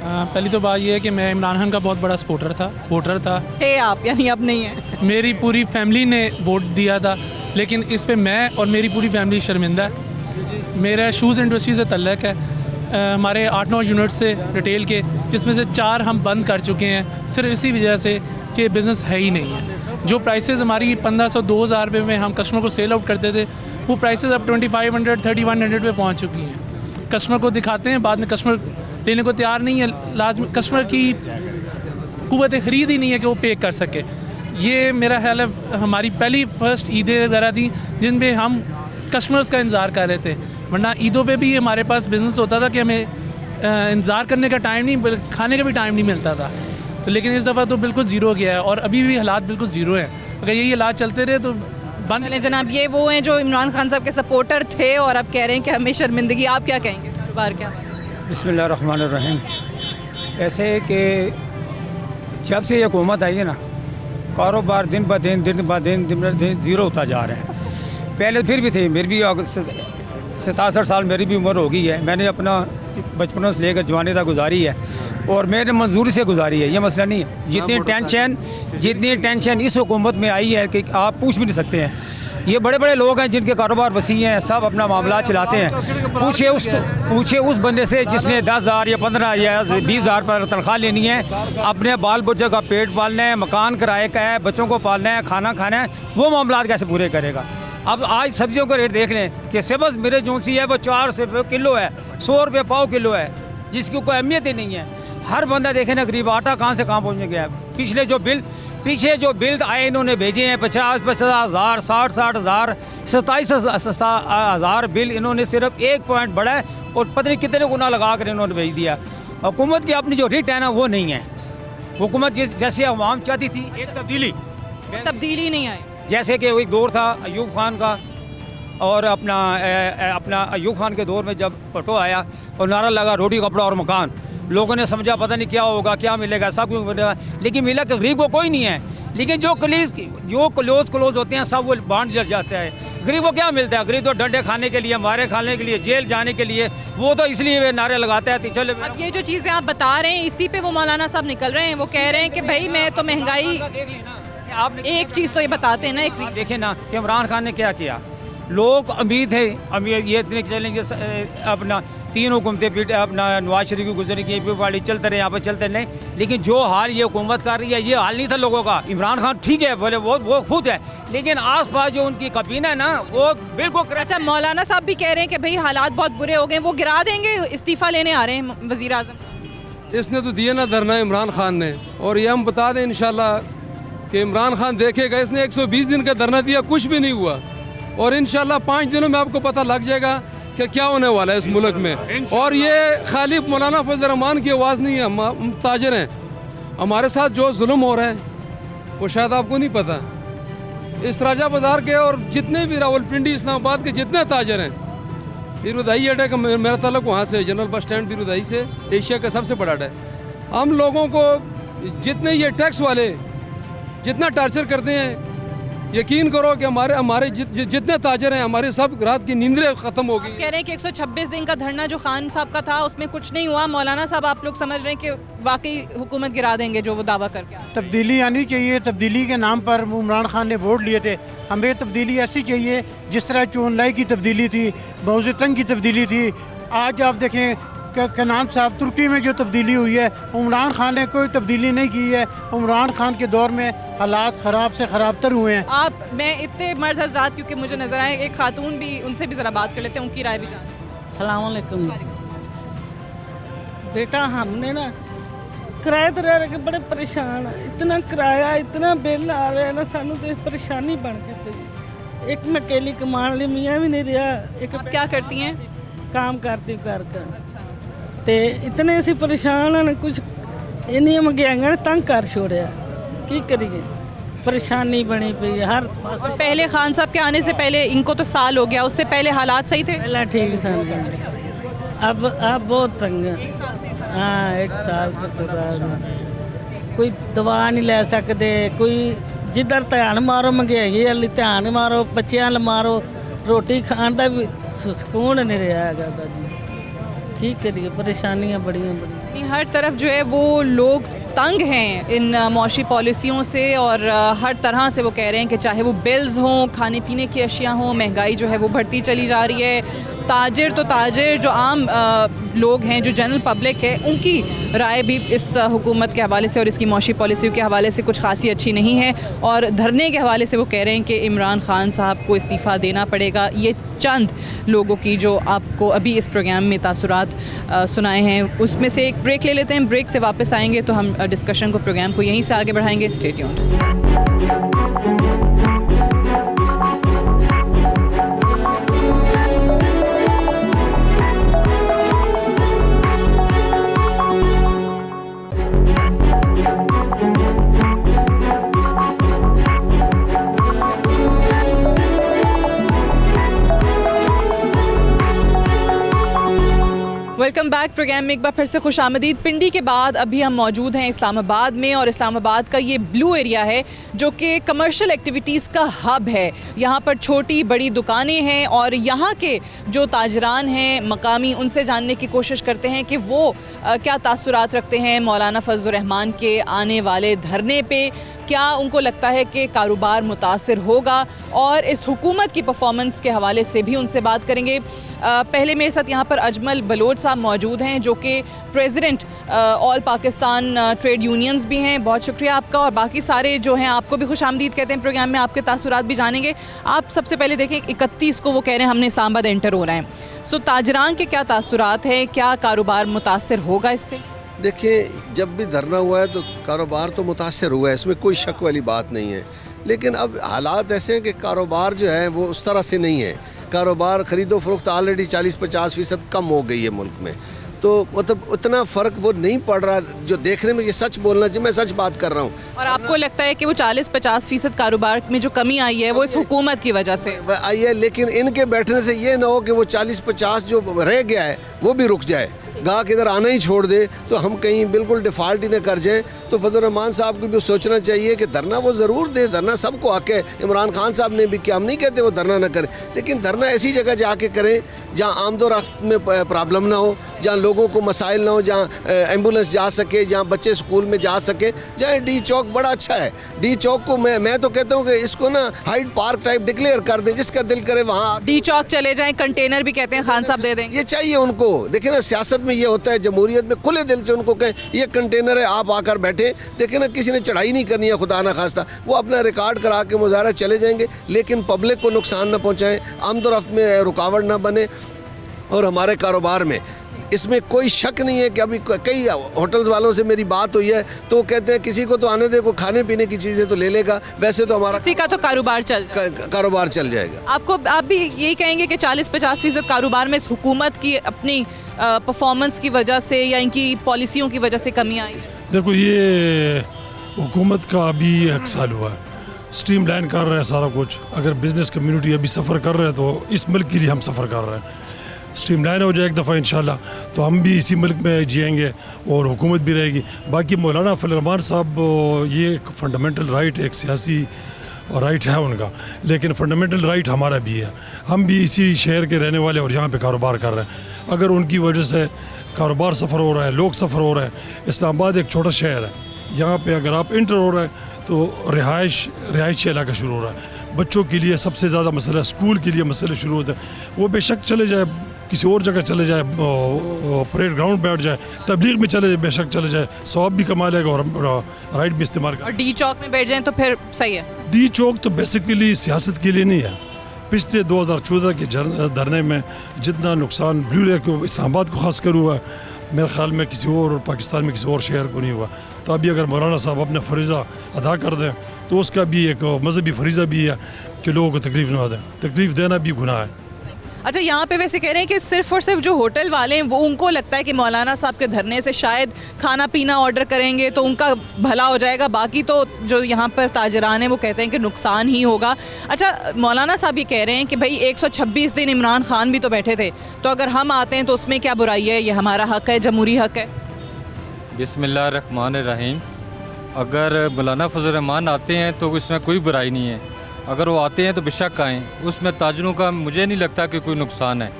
पहली तो बात यह है कि मैं इमरान खान का बहुत बड़ा वोटर था। आप यानी अब नहीं है? मेरी पूरी फैमिली ने वोट दिया था, लेकिन इस पे मैं और मेरी पूरी फैमिली शर्मिंदा है। मेरा शूज़ इंडस्ट्री से तल्लक है, हमारे 8-9 यूनिट से रिटेल के, जिसमें से 4 हम बंद कर चुके हैं, सिर्फ इसी वजह से कि बिज़नेस है ही नहीं है। जो प्राइसेस हमारी 1500-2000 रुपये में हम कस्टमर को सेल आउट करते थे, वो प्राइसेस अब 2500-3100 पे पहुँच चुकी हैं। कस्टमर को दिखाते हैं, बाद में कस्टमर लेने को तैयार नहीं है। लाजमी कस्टमर की क़ुव्वत ख़रीद ही नहीं है कि वो पे कर सके। ये मेरा ख्याल है हमारी पहली फर्स्ट ईदें वगैरह थी जिन पे हम कस्टमर्स का इंतज़ार कर रहे थे, वरना ईदों पे भी हमारे पास बिज़नेस होता था कि हमें इंतज़ार करने का टाइम नहीं, खाने का भी टाइम नहीं मिलता था। तो लेकिन इस दफ़ा तो बिल्कुल ज़ीरो गया है और अभी भी हालात बिल्कुल ज़ीरो हैं। अगर यही हालात चलते रहे तो बंद। चलें जनाब, ये वो हैं जो इमरान खान साहब के सपोर्टर थे और अब कह रहे हैं कि हमें शर्मिंदगी। आप क्या कहेंगे, कारोबार क्या? बिस्मिल्लाहिर्रहमानिर्रहीम। ऐसे है कि जब से ये हुकूमत आई है ना, कारोबार दिन ब दिन ज़ीरो होता जा रहा है। पहले फिर भी थे, मेरी भी 67 साल मेरी भी उम्र हो गई है। मैंने अपना बचपनों से लेकर जवानी तक गुजारी है और मैंने मंजूरी से गुजारी है, ये मसला नहीं है। जितनी टेंशन इस हुकूमत में आई है कि आप पूछ भी नहीं सकते हैं। ये बड़े बड़े लोग हैं जिनके कारोबार वसी हैं, सब अपना मामला चलाते हैं। पूछे उस बंदे से जिसने 10,000 या 15 या 20,000 पर तनख्वाह लेनी है, अपने बाल बच्चों का पेट पालना है, मकान किराए का है, बच्चों को पालना है, खाना खाना है, वो मामला कैसे पूरे करेगा? अब आज सब्जियों का रेट देख लें कि सबस मेरे जो सी है वो 400 रुपये किलो है, 100 रुपये पाव किलो है, जिसकी कोई अहमियत ही नहीं है। हर बंदा देखे ना गरीब आटा कहाँ से कहाँ पहुँच गया है। पीछे जो बिल आए इन्होंने भेजे हैं 50,000, 60,000, 27,000 बिल इन्होंने सिर्फ एक पॉइंट बढ़ा है और पता नहीं कितने गुना लगा कर इन्होंने भेज दिया। हुकूमत की अपनी जो रेट है ना वो नहीं है। हुकूमत जैसे अवाम चाहती थी एक तब्दीली नहीं आई। जैसे कि वही दौर था अयूब खान का, और अपना अयूब खान के दौर में जब भुट्टो आया और नारा लगा रोटी कपड़ा और मकान, लोगों ने समझा पता नहीं क्या होगा, क्या मिलेगा, सब कुछ मिलेगा, लेकिन मिला कि गरीब को कोई नहीं है। लेकिन जो क्लोज होते हैं सब वो बांट जल जाता है। गरीब को क्या मिलता है? गरीब तो डंडे खाने के लिए, मारे खाने के लिए, जेल जाने के लिए, वो तो इसलिए वे नारे लगाते हैं। चलो अब ये जो चीज़ें आप बता रहे हैं इसी पे वो मौलाना साहब निकल रहे हैं। वो कह रहे हैं कि भाई मैं तो महंगाई, आप एक चीज़ तो ये बताते हैं ना, एक देखें ना कि इमरान खान ने क्या किया। लोग उम्मीद है ये इतने चलेंगे अपना 3 हुकूमतें अपना नवाज शरीफ की गुजरने की पार्टी चलते रहे, यहाँ पर चलते नहीं, लेकिन जो हाल ये हुकूमत कर रही है ये हाल नहीं था लोगों का। इमरान खान ठीक है बोले वो खुद है, लेकिन आस पास जो उनकी कबीना है ना वो बिल्कुल। अच्छा, मौलाना साहब भी कह रहे हैं कि भाई हालात बहुत बुरे हो गए, वो गिरा देंगे, इस्तीफ़ा लेने आ रहे हैं वज़ीर आज़म। इसने तो दिया ना धरना इमरान खान ने, और ये हम बता दें इंशाल्लाह कि इमरान खान देखेगा। इसने 120 दिन का धरना दिया, कुछ भी नहीं हुआ, और इंशाल्लाह 5 दिनों में आपको पता लग जाएगा कि क्या होने वाला है इस मुल्क में। और ये खाली मौलाना फजल रहमान की आवाज़ नहीं है, हम ताजर हैं। हमारे साथ जो जुल्म हो रहा है वो शायद आपको नहीं पता। इस राजा बाज़ार के और जितने भी रावलपिंडी इस्लामाबाद के जितने ताजर हैं, बीरुदाई अड्डे का मेरा ताल्लुक वहाँ से, जनरल बस स्टैंड बीरुदाई से, एशिया का सबसे बड़ा अड्डा है। हम लोगों को जितने ये टैक्स वाले जितना टार्चर करते हैं, यकीन करो कि हमारे जितने ताजर हैं, हमारे सब रात की नींदें ख़त्म हो गई। कह रहे हैं कि 126 दिन का धरना जो खान साहब का था उसमें कुछ नहीं हुआ। मौलाना साहब, आप लोग समझ रहे हैं कि वाकई हुकूमत गिरा देंगे जो वो दावा करके? तब्दीली आनी चाहिए। तब्दीली के नाम पर इमरान खान ने वोट लिए थे। हमें तब्दीली ऐसी चाहिए जिस तरह चोनलाई की तब्दीली थी, मौज़ तंग की तब्दीली थी। आज आप देखें कनान साहब, तुर्की में जो तब्दीली हुई है, इमरान खान ने कोई तब्दीली नहीं की है। इमरान खान के दौर में हालात ख़राब से ख़राब तर हुए हैं। मैं इतने मर्द हजरात क्योंकि मुझे नज़र आए, एक खातून भी, उनसे भी ज़रा बात कर लेते हैं, उनकी राय भी जान। सलाम अलैकुम बेटा, हमने ना किराए तो रह के बड़े परेशान है। इतना किराया, इतना बिल आ रहा है ना, सानू तो परेशानी बन के पई। एक मैं अकेली कमान ली, मियाँ भी नहीं रहा। एक क्या करती हैं? काम करती हूँ घर का। तो इतने असी परेशान हैं, कुछ इन्नी महंगाइयां ने तंग कर छोड़िया, की करिए, परेशानी बनी पई है हर पास। और पहले खान साहब के आने से पहले, इनको तो साल हो गया, उससे पहले हालात सही थे? पहले ठीक सन, अब बहुत तंग है। हाँ, 1 साल से कोई दवा नहीं ले सकते, कोई जिधर ध्यान मारो महंगाई वाली ध्यान मारो, बच्चों वाल मारो, रोटी खाने का भी सुकून नहीं रहा है जी। की करिए, परेशानियाँ बड़ी। हर तरफ जो है वो लोग तंग हैं इन मौशी पॉलिसियों से, और हर तरह से वो कह रहे हैं कि चाहे वो बिल्स हों, खाने पीने की अशिया हों, महंगाई जो है वो बढ़ती चली जा रही है। ताजिर तो ताजिर, जो आम लोग हैं, जो जनरल पब्लिक है, उनकी राय भी इस हुकूमत के हवाले से और इसकी मौशी पॉलिसी के हवाले से कुछ खासी अच्छी नहीं है। और धरने के हवाले से वो कह रहे हैं कि इमरान खान साहब को इस्तीफ़ा देना पड़ेगा। ये चंद लोगों की जो आपको अभी इस प्रोग्राम में तासुरात सुनाए हैं, उसमें से एक ब्रेक ले लेते हैं। ब्रेक से वापस आएंगे तो हम डिस्कशन को, प्रोग्राम को यहीं से आगे बढ़ाएंगे। Stay tuned. Welcome back. Programme में एक बार फिर से खुश आमदीद। पिंडी के बाद अभी हम मौजूद हैं इस्लामाबाद में, और इस्लामाबाद का ये ब्लू एरिया है जो कि कमर्शियल एक्टिविटीज़ का हब है। यहाँ पर छोटी बड़ी दुकानें हैं और यहाँ के जो ताजरान हैं मकामी, उनसे जानने की कोशिश करते हैं कि वो क्या तासुरात रखते हैं मौलाना फजलुर रहमान के आने वाले धरने पे। क्या उनको लगता है कि कारोबार मुतासिर होगा, और इस हुकूमत की परफॉर्मेंस के हवाले से भी उनसे बात करेंगे। पहले मेरे साथ यहाँ पर अजमल बलोच साहब मौजूद हैं जो कि president all Pakistan trade unions भी हैं। बहुत शुक्रिया आपका, और बाकी सारे जो हैं आपको भी खुश आमदीद कहते हैं प्रोग्राम में। आपके तासुरात भी जानेंगे। आप सबसे पहले देखें 31 को वो कह रहे हैं हमने इस्लामाबाद एंटर हो रहे हैं। सो ताजरान के क्या तासुरात हैं, क्या कारोबार मुतासिर होगा इससे? देखिए, जब भी धरना हुआ है तो कारोबार तो मुतासर हुआ है, इसमें कोई शक वाली बात नहीं है। लेकिन अब हालात ऐसे हैं कि कारोबार जो है वो उस तरह से नहीं है। कारोबार ख़रीदो फरोख्त ऑलरेडी 40-50% कम हो गई है मुल्क में, तो मतलब उतना फ़र्क वो नहीं पड़ रहा जो देखने में। ये सच बोलना चाहिए, मैं सच बात कर रहा हूँ। और आपको लगता है कि वो 40-50% कारोबार में जो कमी आई है वो इस हुकूमत की वजह से आई है, लेकिन इनके बैठने से ये ना हो कि वो 40-50 जो रह गया है वो भी रुक जाए, गाहक इधर आना ही छोड़ दे, तो हम कहीं बिल्कुल डिफ़ाल्ट ही न कर जाएं। तो फजलुर रहमान साहब को भी सोचना चाहिए कि धरना वो ज़रूर दे, धरना सबको आके। इमरान खान साहब ने भी किया, हम नहीं कहते वो धरना ना करें, लेकिन धरना ऐसी जगह जाके करें जहाँ आमदोरफ्त में प्रॉब्लम ना हो, जहाँ लोगों को मसाइल ना हो, जहाँ एम्बुलेंस जा सके, जहाँ बच्चे स्कूल में जा सके। जहाँ डी चौक बड़ा अच्छा है, डी चौक को मैं तो कहता हूँ कि इसको ना हाइड पार्क टाइप डिक्लेयर कर दें, जिसका दिल करे वहाँ डी चौक चले जाएं। कंटेनर भी कहते हैं खान साहब दे देंगे, ये चाहिए उनको। देखिए ना, सियासत में ये होता है, जमहूरियत में खुले दिल से उनको कहें ये कंटेनर है, आप आकर बैठे। देखें ना, किसी ने चढ़ाई नहीं करनी है, खुदा ना खास्ता, वो अपना रिकॉर्ड करा के मुजाहरा चले जाएंगे, लेकिन पब्लिक को नुकसान न पहुँचाएँ, आमदोरफ्त में रुकावट ना बने, और हमारे कारोबार में इसमें कोई शक नहीं है कि अभी कई होटल्स वालों से मेरी बात हुई है तो वो कहते हैं किसी को तो आने दे, को खाने पीने की चीज़ें तो ले लेगा, वैसे तो हमारा किसी का तो कारोबार चल जाएगा। आप भी यही कहेंगे कि 40-50% कारोबार में इस हुकूमत की अपनी परफॉर्मेंस की वजह से या इनकी पॉलिसियों की वजह से कमी आई है? देखो, ये हुकूमत का अभी 1 साल हुआ है, स्ट्रीम लाइन कर रहे हैं सारा कुछ। अगर बिज़नेस कम्युनिटी अभी सफ़र कर रहे हैं तो इस मुल्क के लिए हम सफ़र कर रहे हैं। स्ट्रीम लाइन हो जाए एक दफ़ा इंशाल्लाह तो हम भी इसी मुल्क में जिएंगे और हुकूमत भी रहेगी। बाकी मौलाना फजलुर रहमान साहब, ये एक फंडामेंटल राइट, एक सियासी राइट है उनका, लेकिन फंडामेंटल राइट हमारा भी है। हम भी इसी शहर के रहने वाले और यहाँ पे कारोबार कर रहे हैं। अगर उनकी वजह से कारोबार सफ़र हो रहा है, लोग सफ़र हो रहे हैं। इस्लामाबाद एक छोटा शहर है, यहाँ पे अगर आप इंटर हो रहे हैं तो रिहायशी इलाका शुरू हो रहा है। बच्चों के लिए सबसे ज़्यादा मसला, स्कूल के लिए मसले शुरू होते हैं। वो बेशक चले जाए, किसी और जगह चले जाए, परेड ग्राउंड बैठ जाए, तबलीग में चले जाए, बेशक चले जाए, सवाब भी कमा लेगा और राइट भी इस्तेमाल कर। और डी चौक में बैठ जाएं तो फिर सही है? डी चौक तो बेसिकली सियासत के लिए नहीं है। पिछले 2014 के धरने में जितना नुकसान ब्लू एरिया को, इस्लामाबाद को खास कर हुआ है, मेरे ख्याल में किसी और पाकिस्तान में किसी और शहर को नहीं हुआ। तो अभी अगर मौलाना साहब अपना फरीज़ा अदा कर दें तो उसका भी एक मजहबी फरीज़ा भी है कि लोगों को तकलीफ़ ना दें। तकलीफ़ देना भी गुनाह है। अच्छा, यहाँ पे वैसे कह रहे हैं कि सिर्फ और सिर्फ जो होटल वाले हैं वो, उनको लगता है कि मौलाना साहब के धरने से शायद खाना पीना ऑर्डर करेंगे तो उनका भला हो जाएगा, बाकी तो जो यहाँ पर ताजरान हैं वो कहते हैं कि नुकसान ही होगा। अच्छा, मौलाना साहब ये कह रहे हैं कि भाई 126 दिन इमरान खान भी तो बैठे थे, तो अगर हम आते हैं तो उसमें क्या बुराई है? ये हमारा हक़ है, जमहूरी हक़ है। बिस्मिल्लाहिर्रहमानिर्रहीम। अगर मौलाना फजलुर रहमान आते हैं तो इसमें कोई बुराई नहीं है, अगर वो आते हैं तो बेशक आएँ। उसमें ताजरों का मुझे नहीं लगता कि कोई नुकसान है।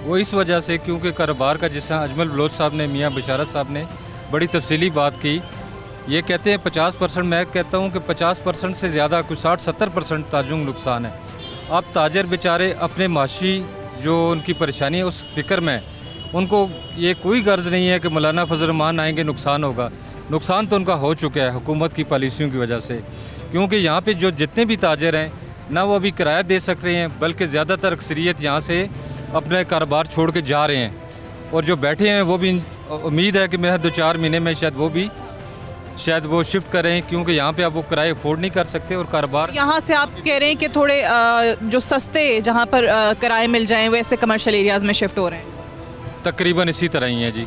वो इस वजह से क्योंकि कारोबार का, जिस अजमल बलोच साहब ने, मियाँ बशारत साहब ने बड़ी तफसीली बात की। ये कहते हैं 50%, मैं कहता हूँ कि 50% से ज़्यादा, कुछ 60-70% ताजरों को नुकसान है। अब ताजर बेचारे अपने माशी जो उनकी परेशानी है उस फिक्र में, उनको ये कोई गर्ज नहीं है कि मौलाना फजलुर रहमान आएंगे नुकसान होगा। नुकसान तो उनका हो चुका है हुकूमत की पॉलिसियों की वजह से, क्योंकि यहाँ पे जो जितने भी ताजर हैं ना वो अभी किराया दे सक रहे हैं, बल्कि ज़्यादातर अक्सरियत यहाँ से अपने कारोबार छोड़ के जा रहे हैं। और जो बैठे हैं वो भी उम्मीद है कि मैं 2-4 महीने में शायद वो शिफ्ट करें, क्योंकि यहाँ पे अब वो किराए अफोर्ड नहीं कर सकते और कारोबार। यहाँ से आप कह रहे हैं कि थोड़े जो सस्ते जहाँ पर किराए मिल जाएं वैसे कमर्शियल एरियाज़ में शिफ्ट हो रहे हैं। तकरीबन इसी तरह ही है जी,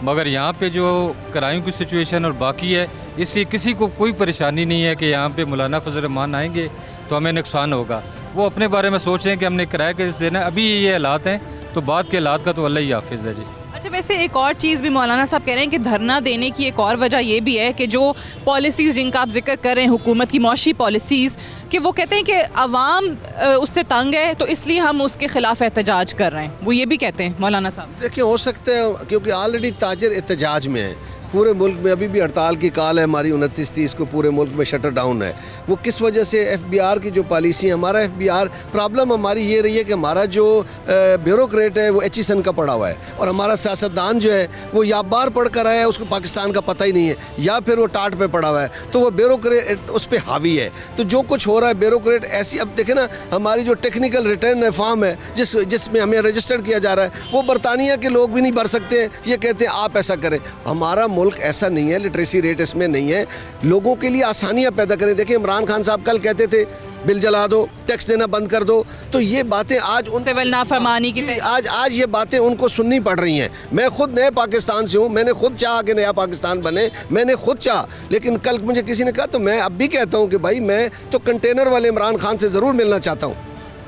मगर यहाँ पे जो किरायों की सिचुएशन और बाकी है, इससे किसी को कोई परेशानी नहीं है कि यहाँ पे मौलाना फजल रहमान आएंगे तो हमें नुकसान होगा। वो अपने बारे में सोच रहे हैं कि हमने किराया कैसे देना। अभी ये हालात हैं तो बाद के हालात का तो अल्लाह ही हाफिज़ है जी। अच्छा, वैसे एक और चीज़ भी मौलाना साहब कह रहे हैं कि धरना देने की एक और वजह ये भी है कि जो पॉलिसीज़ जिनका आप जिक्र कर रहे हैं, हुकूमत की मौशी पॉलिसीज़, कि वो कहते हैं कि अवाम उससे तंग है तो इसलिए हम उसके ख़िलाफ़ एहतजाज कर रहे हैं। वो ये भी कहते हैं मौलाना साहब। देखिए, हो सकता है क्योंकि ऑलरेडी ताजर एहतजाज में है, पूरे मुल्क में अभी भी हड़ताल की काल है हमारी 29-30 को, पूरे मुल्क में शटर डाउन है। वो किस वजह से FBR की जो पॉलिसी है, हमारा FBR प्रॉब्लम हमारी ये रही है कि हमारा जो ब्यूरोक्रेट है वो HSN का पढ़ा हुआ है, और हमारा सियासतदान जो है वो या बार पढ़ कर आया है, उसको पाकिस्तान का पता ही नहीं है, या फिर वो टाट पे पढ़ा हुआ है, तो वो ब्यूरोक्रेट उस पर हावी है। तो जो कुछ हो रहा है ब्यूरोक्रेट ऐसी, अब देखे ना हमारी जो टेक्निकल रिटर्न फॉर्म है जिसमें हमें रजिस्टर्ड किया जा रहा है, वो बरतानिया के लोग भी नहीं भर सकते हैं। ये कहते हैं आप ऐसा करें। हमारा मुल्क ऐसा नहीं है, लिटरेसी रेट इसमें नहीं है। लोगों के लिए आसानियां पैदा करें। देखिए, इमरान खान साहब कल कहते थे बिल जला दो, टैक्स देना बंद कर दो, तो ये बातें आज सिविल नाफरमानी की आज ये बातें उनको सुननी पड़ रही हैं। मैं खुद नए पाकिस्तान से हूँ, मैंने खुद चाहा कि नया पाकिस्तान बने, मैंने खुद चाहा, लेकिन कल मुझे किसी ने कहा, तो मैं अब भी कहता हूँ कि भाई मैं तो कंटेनर वाले इमरान खान से ज़रूर मिलना चाहता हूँ,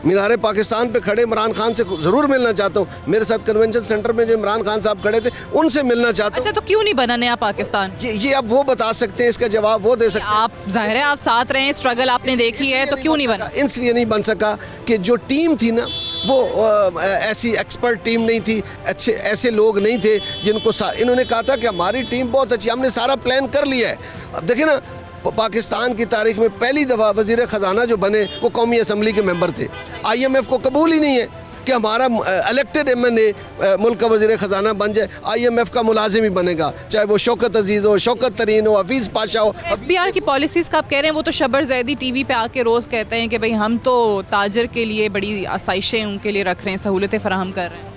मीनारे पाकिस्तान पे खड़े इमरान खान से ज़रूर मिलना चाहता हूँ। मेरे साथ कन्वेंशन सेंटर में जो इमरान खान साहब खड़े थे उनसे मिलना चाहता हूँ। अच्छा, तो क्यों नहीं बना नया पाकिस्तान? ये अब वो बता सकते हैं, इसका जवाब वो दे सकते हैं। आप जाहिर है आप साथ रहे, स्ट्रगल आपने देखी है, तो क्यों नहीं बना? इसलिए नहीं बन सका कि जो टीम थी ना वो ऐसी एक्सपर्ट टीम नहीं थी, अच्छे ऐसे लोग नहीं थे जिनको इन्होंने कहा था कि हमारी टीम बहुत अच्छी, हमने सारा प्लान कर लिया है। अब देखिए ना, पाकिस्तान की तारीख में पहली दफ़ा वज़ीर ख़जाना जो बने वो कौमी असम्बली के मेंबर थे। IMF को कबूल ही नहीं है कि हमारा इलेक्टेड MNA मुल्क का वज़ीर ख़जाना बन जाए। IMF का मुलाजिम ही बनेगा, चाहे वो शौकत अजीज़ हो, शौकत तरीन हो, हफीज़ पाशा हो। FBR की पॉलिसीज़ का आप कह रहे हैं, वो तो शबर जैदी TV पे आके रोज़ कहते हैं कि भाई हम तो ताजर के लिए बड़ी आसाइशें उनके लिए रख रहे हैं, सहूलतें फराहम कर रहे हैं।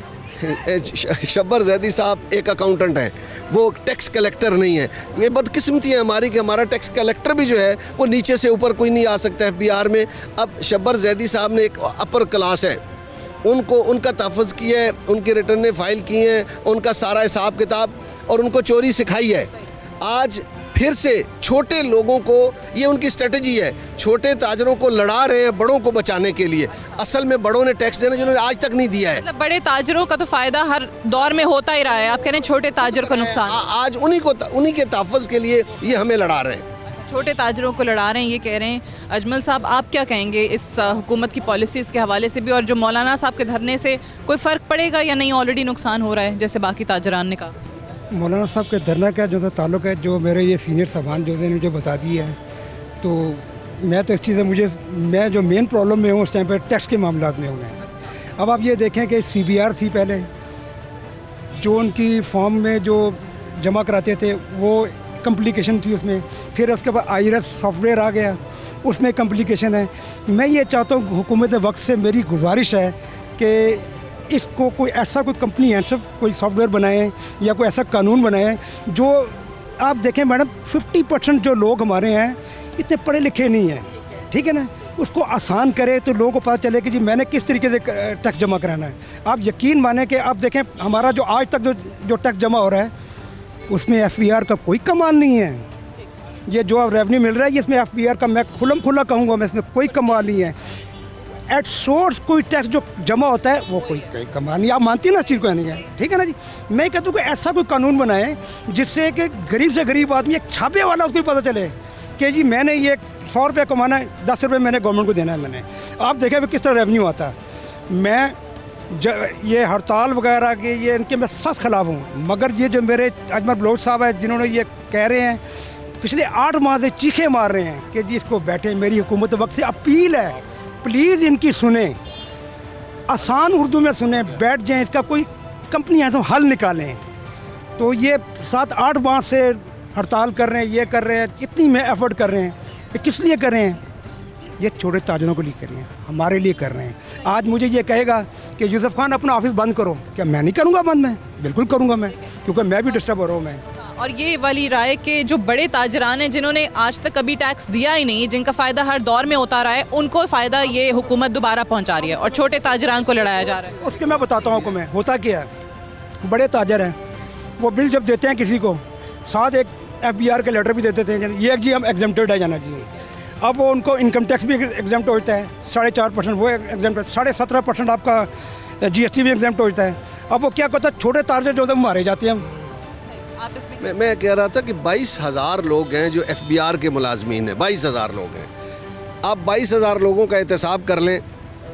शब्बर जैदी साहब एक अकाउंटेंट हैं, वो टैक्स कलेक्टर नहीं है। ये बदकिस्मती है हमारी कि हमारा टैक्स कलेक्टर भी जो है वो नीचे से ऊपर कोई नहीं आ सकता FBR में। अब शब्बर जैदी साहब ने एक अपर क्लास है, उनको उनका तहफ़्फ़ुज़ किया है, उनके रिटर्न फाइल किए हैं, उनका सारा हिसाब किताब, और उनको चोरी सिखाई है। आज फिर से छोटे लोगों को, ये उनकी स्ट्रेटजी है, छोटे ताजरों को लड़ा रहे हैं बड़ों को बचाने के लिए। असल में बड़ों ने टैक्स देना जिन्होंने आज तक नहीं दिया है। मतलब बड़े ताजरों का तो फ़ायदा हर दौर में होता ही रहा है, आप कह रहे हैं छोटे ताजर को नुकसान। आज उन्हीं के तहफ़्फ़ुज़ के लिए ये हमें लड़ा रहे हैं। छोटे ताजरों को लड़ा रहे हैं, ये कह रहे हैं। अजमल साहब, आप क्या कहेंगे इस हुकूमत की पॉलिसीज़ के हवाले से भी, और जो मौलाना साहब के धरने से कोई फ़र्क पड़ेगा या नहीं? ऑलरेडी नुकसान हो रहा है जैसे बाकी ताजरान ने कहा। मौलाना साहब के धरना का जो ताल्लुक़ है, जो मेरे ये सीनियर साहबान जो ने मुझे बता दिया है, तो मैं तो इस चीज़ से मैं जो मेन प्रॉब्लम में हूँ उस टाइम पर टैक्स के मामला में हूँ मैं। अब आप ये देखें कि CBR थी पहले, जो उनकी फॉर्म में जो जमा कराते थे वो कम्प्लिकेशन थी उसमें, फिर उसके बाद IRS सॉफ्टवेयर आ गया, उसमें कम्प्लिकेशन है। मैं ये चाहता हूँ हुकूमत वक्त से मेरी गुजारिश है कि इसको कोई ऐसा कोई कंपनी ऐसा कोई सॉफ्टवेयर बनाए या कोई ऐसा कानून बनाए जो, आप देखें मैडम 50% जो लोग हमारे हैं इतने पढ़े लिखे नहीं हैं, ठीक है ना, उसको आसान करे तो लोगों को पता चले कि जी मैंने किस तरीके से टैक्स जमा कराना है। आप यकीन माने कि आप देखें हमारा जो आज तक जो टैक्स जमा हो रहा है उसमें FBR का कोई कमाल नहीं है। ये जो अब रेवेन्यू मिल रहा है इसमें FBR का मैं खुला कहूँगा, मैं इसमें कोई कमाल नहीं है। एट सोर्स कोई टैक्स जो जमा होता है वो कोई कमाल नहीं। आप मानती हैं ना इस चीज़ को, नहीं है, ठीक है ना जी। मैं कहता हूँ कि ऐसा कोई कानून बनाए जिससे कि गरीब से गरीब आदमी, एक छापे वाला उसको पता चले कि जी मैंने ये 100 रुपये कमाना है, 10 रुपये मैंने गवर्नमेंट को देना है। मैंने आप देखें किस तरह रेवेन्यू आता है। मैं ये हड़ताल वगैरह के ये इनके मैं सख्त खिलाफ हूँ, मगर ये जो मेरे अजमल बलोच साहब है जिन्होंने ये कह रहे हैं, पिछले 8 माह से चीखे मार रहे हैं कि जी इसको बैठे, मेरी हुकूमत वक्त से अपील है, प्लीज़ इनकी सुने, आसान उर्दू में सुने, बैठ जाएं, इसका कोई कंपनी ऐसा हल निकालें। तो ये 7-8 माह से हड़ताल कर रहे हैं, ये कर रहे हैं, इतनी में एफर्ट कर रहे हैं, ये किस लिए कर रहे हैं? ये छोटे ताजरों को लिए कर रहे हैं, हमारे लिए कर रहे हैं। आज मुझे ये कहेगा कि यूसुफ खान अपना ऑफिस बंद करो, क्या मैं नहीं करूँगा बंद? मैं बिल्कुल करूँगा मैं, क्योंकि मैं भी डिस्टर्ब हो रहा हूँ मैं। और ये वाली राय के जो बड़े ताजरान हैं जिन्होंने आज तक कभी टैक्स दिया ही नहीं, जिनका फ़ायदा हर दौर में होता रहा है, उनको फ़ायदा ये हुकूमत दोबारा पहुंचा रही है और छोटे ताजरान को लड़ाया जा रहा है। उसके मैं बताता हूँ आपको मैं होता क्या है। बड़े ताजर हैं, वो बिल जब देते हैं किसी को, साथ एक FBR के लेटर भी देते थे, ये जी हम एग्जम्प्टेड है जाना चाहिए। अब वो उनको इनकम टैक्स भी एग्जम्प्ट होता है 4.5%, वो एग्जम्प्ट 17.5% आपका GST भी एग्जम्प्ट होता है। अब वो क्या करता है, छोटे ताजर जो है मारे जाते हैं। मैं कह रहा था कि 22,000 लोग हैं जो FBR के मुलाजमीन हैं, 22,000 लोग हैं। आप 22,000 लोगों का एहतसाब कर लें,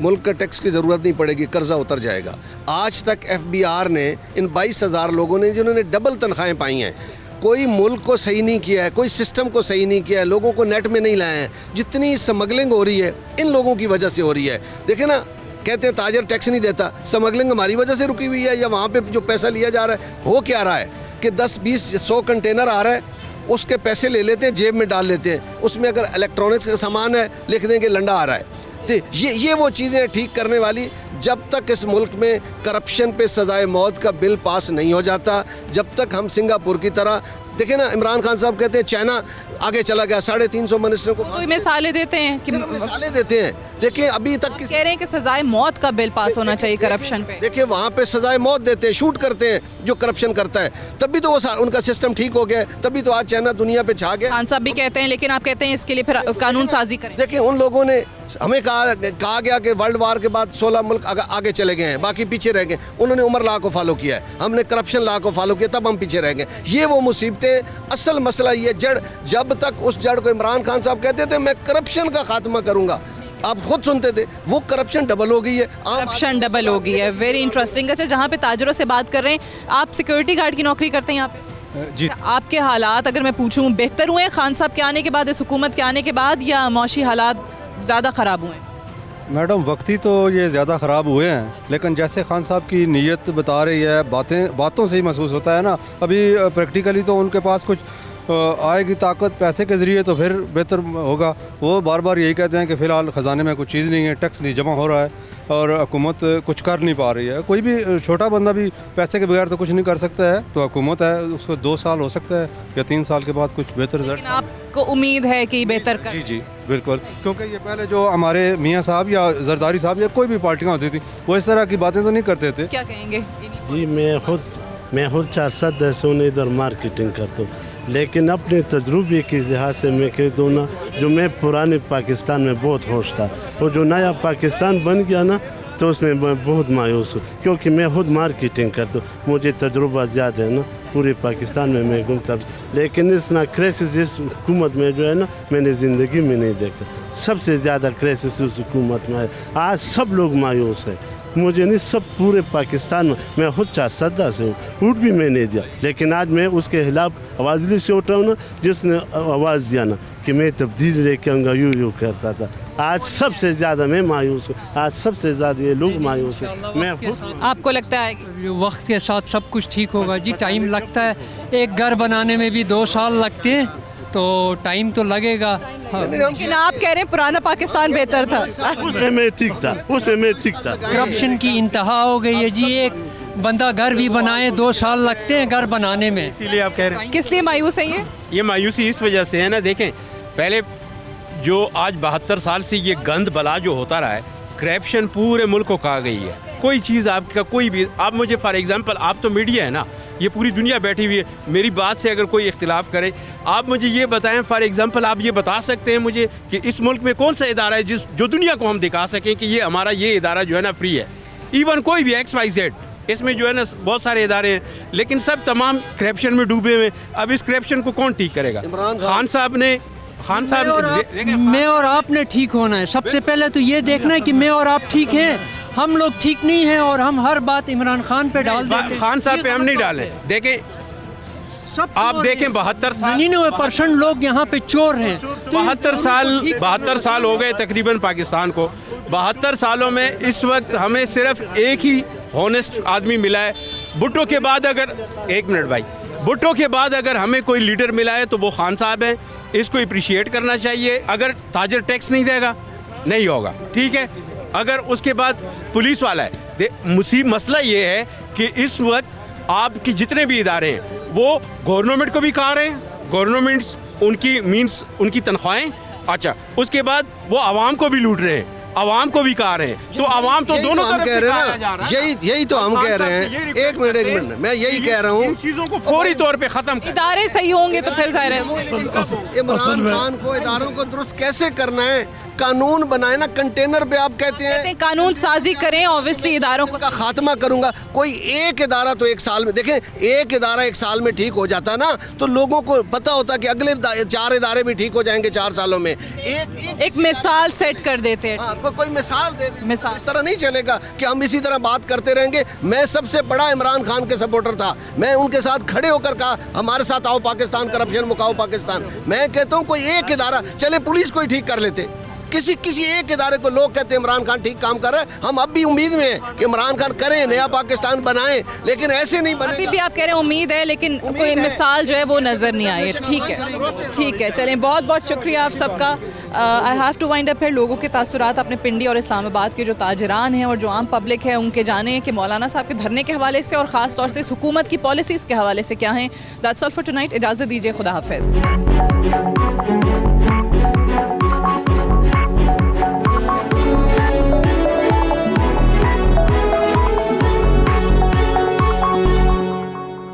मुल्क का टैक्स की ज़रूरत नहीं पड़ेगी, कर्जा उतर जाएगा। आज तक FBR ने इन 22,000 लोगों ने जिन्होंने डबल तनख्वाहें पाई हैं, कोई मुल्क को सही नहीं किया है, कोई सिस्टम को सही नहीं किया है, लोगों को नेट में नहीं लाए हैं। जितनी स्मगलिंग हो रही है इन लोगों की वजह से हो रही है। देखे ना, कहते हैं ताजर टैक्स नहीं देता, स्मगलिंग हमारी वजह से रुकी हुई है, या वहाँ पे जो पैसा लिया जा रहा है हो क्या रहा है कि 10, 20, 100 कंटेनर आ रहा है, उसके पैसे ले लेते हैं, जेब में डाल लेते हैं। उसमें अगर इलेक्ट्रॉनिक्स का सामान है, लिख देंगे लंडा आ रहा है। तो ये वो चीज़ें ठीक करने वाली, जब तक इस मुल्क में करप्शन पे सजाए मौत का बिल पास नहीं हो जाता, जब तक हम सिंगापुर की तरह, देखें ना, इमरान खान साहब कहते हैं चाइना आगे चला गया, 350 मिनिस्टरों को तो मिसालें देते हैं कि मिसालें देते हैं। देखिए अभी तक कह रहे हैं कि सजाए मौत का बिल पास होना चाहिए करप्शन पे। देखिए वहाँ पे सजाए मौत देते हैं, शूट करते हैं जो करप्शन करता है, तभी तो वो उनका सिस्टम ठीक हो गया, तभी तो आज चाइना दुनिया पे छा गया। खान साहब भी कहते हैं, लेकिन आप कहते हैं इसके लिए फिर कानून साजी करें। देखिए उन लोगों ने हमें कहा गया कि वर्ल्ड वार के बाद 16 मुल्क आगे चले गए हैं, बाकी पीछे रह गए। उन्होंने उमर लॉ को फॉलो किया है, हमने करप्शन लॉ को फॉलो किया, तब हम पीछे रह गए। ये वो मुसीबतें, असल मसला ये जड़, जब तक उस जड़ को इमरान खान साहब कहते थे मैं करप्शन का खात्मा करूंगा, आप खुद सुनते थे, वो करप्शन डबल हो गई है। करप्शन डबल हो गई है। Very interesting. अच्छा, जहाँ पे ताजरों से बात कर रहे हैं, आप सिक्योरिटी गार्ड की नौकरी करते हैं यहाँ पे जी। आपके हालात अगर मैं पूछूं बेहतर हुए खान साहब के आने के बाद, इस हुकूमत के आने के बाद, या मौशी हालात ज़्यादा ख़राब हुए? मैडम वक्ती तो ये ज़्यादा ख़राब हुए हैं, लेकिन जैसे खान साहब की नीयत बता रही है, बातों से ही महसूस होता है ना। अभी प्रैक्टिकली तो उनके पास कुछ आएगी ताकत पैसे के ज़रिए तो फिर बेहतर होगा। वो बार बार यही कहते हैं कि फ़िलहाल ख़जाने में कुछ चीज़ नहीं है, टैक्स नहीं जमा हो रहा है और हुकूमत कुछ कर नहीं पा रही है। कोई भी छोटा बंदा भी पैसे के बगैर तो कुछ नहीं कर सकता है, तो हुकूमत है, उसको 2 साल हो सकता है या 3 साल के बाद कुछ बेहतर रिजल्ट। आपको उम्मीद है कि बेहतर कर? जी जी बिल्कुल, क्योंकि ये पहले जो हमारे मियाँ साहब या जरदारी साहब या कोई भी पार्टियाँ होती थी, वो इस तरह की बातें तो नहीं करते थे। क्या कहेंगे? जी मैं खुद 4 दशों ने इधर मार्केटिंग करता हूँ, लेकिन अपने तजुर्बे के लिहाज से मैं कह दूँ ना, जो मैं पुराने पाकिस्तान में बहुत होश था, वो जो नया पाकिस्तान बन गया ना, तो उसमें मैं बहुत मायूस हूँ, क्योंकि मैं खुद मार्केटिंग करता हूँ, मुझे तजुर्बा ज़्यादा है ना, पूरे पाकिस्तान में मैं घूमता। लेकिन इतना क्राइसिस इस हुकूमत में जो है ना, मैंने ज़िंदगी में नहीं देखा। सबसे ज़्यादा क्राइसिस उस हुकूमत में है। आज सब लोग मायूस हैं, मुझे नहीं, सब पूरे पाकिस्तान में। मैं खुद 4 से हूँ, वोट भी मैं नहीं दिया, लेकिन आज मैं उसके खिलाफ आवाज़ से उठ रहा हूँ ना, जिसने आवाज़ दिया ना कि मैं तब्दीली लेके आऊँगा, यूँ करता था। आज सबसे ज़्यादा मैं मायूस हूँ, आज सबसे ज़्यादा ये लोग मायूस हैं। मैं आपको लगता है कि वक्त के साथ सब कुछ ठीक होगा? जी टाइम लगता है, एक घर बनाने में भी 2 साल लगते हैं, तो टाइम तो लगेगा। हाँ। लेकिन आप कह रहे हैं पुराना पाकिस्तान बेहतर था। उसमें मैं ठीक था, उसमें मैं ठीक था। करप्शन की इंतहा हो गई है जी। एक बंदा घर भी बनाए 2 साल लगते हैं घर बनाने में। इसीलिए आप कह रहे हैं। किस लिए मायूस है ये मायूसी इस वजह से है ना, देखें पहले जो आज 72 साल से ये गंद बला जो होता रहा है, करप्शन पूरे मुल्क को खा गई है। कोई चीज़ आपका कोई भी, आप मुझे फॉर एग्जांपल, आप तो मीडिया है ना, ये पूरी दुनिया बैठी हुई है, मेरी बात से अगर कोई इख्तिलाफ करे, आप मुझे ये बताएं, फॉर एग्जांपल आप ये बता सकते हैं मुझे कि इस मुल्क में कौन सा इदारा है जो दुनिया को हम दिखा सकें कि ये हमारा ये इदारा जो है ना फ्री है। इवन कोई भी XYZ, इसमें जो है ना बहुत सारे इदारे हैं, लेकिन सब तमाम करप्शन में डूबे हुए। अब इस करप्शन को कौन ठीक करेगा? खान साहब मैं और आपने ठीक होना है। सबसे पहले तो ये देखना है कि मैं और आप ठीक हैं। हम लोग ठीक नहीं हैं और हम हर बात इमरान खान पे डाल देते हैं। खान साहब पे हम नहीं डाले। देखें, आप देखें 92% लोग यहाँ पे चोर हैं। 72 साल हो गए तकरीबन पाकिस्तान को। 72 सालों में इस वक्त हमें सिर्फ एक ही हॉनेस्ट आदमी मिला है। भुट्टो के बाद अगर, एक मिनट भाई, भुट्टो के बाद अगर हमें कोई लीडर मिला है तो वो खान साहब हैं। इसको अप्रिशिएट करना चाहिए। अगर ताजर टैक्स नहीं देगा नहीं होगा, ठीक है। अगर उसके बाद पुलिस वाला है, मसला ये है कि इस वक्त आपके जितने भी इदारे हैं वो गवर्नमेंट को भी खा रहे हैं, गवर्नमेंट उनकी मीन्स उनकी तनख्वाहें, अच्छा उसके बाद वो आवाम को भी लूट रहे हैं, आवाम को भी कहा रहे हैं, तो आवाम तो दोनों तरफ कह रहे हैं ना, यही तो हम कह रहे हैं। एक मिनट मैं यही कह रहा हूँ, इन चीजों को फौरी तौर पे खत्म कर। इदारे सही होंगे तो फिर जाहिर है वो इमरान खान को इदारों को दुरुस्त कैसे करना है, कानून बनाए ना, कंटेनर पे आप कहते हैं कानून साजी करें, ऑब्वियसली इदारों का खात्मा करूंगा। कोई एक इदारा तो एक साल में, देखें एक इदारा एक साल में ठीक हो जाता ना तो लोगों को पता होता कि अगले 4 इदारे भी ठीक हो जाएंगे 4 सालों में। एक मिसाल सेट कर देते हैं, कोई मिसाल दे, इस तरह नहीं चलेगा कि हम इसी तरह बात करते रहेंगे। मैं सबसे बड़ा इमरान खान के सपोर्टर था, मैं उनके साथ खड़े होकर कहा हमारे साथ आओ पाकिस्तान, करप्शन मुकाओ पाकिस्तान। मैं कहता हूँ कोई एक इदारा, चले पुलिस को ही ठीक कर लेते, किसी एक इदारे को लोग कहते हैं इमरान खान ठीक काम कर रहा है, हम अब भी उम्मीद में हैं कि इमरान खान करें, नया पाकिस्तान बनाएं, लेकिन ऐसे नहीं बने। अभी भी आप कह रहे हैं उम्मीद है, लेकिन कोई मिसाल जो है वो नज़र नहीं आई। ठीक है, चलें, बहुत बहुत शुक्रिया आप सबका। I have to wind up. फिर लोगों के तासुरात अपने पिंडी और इस्लामाबाद के जो ताजरान हैं और जो आम पब्लिक है उनके जाने कि मौलाना साहब के धरने के हवाले से और ख़ास तौर से इस हुकूमत की पॉलिसीज़ के हवाले से क्या हैं। That's all for tonight. इजाज़त दीजिए, खुदा हाफिज़।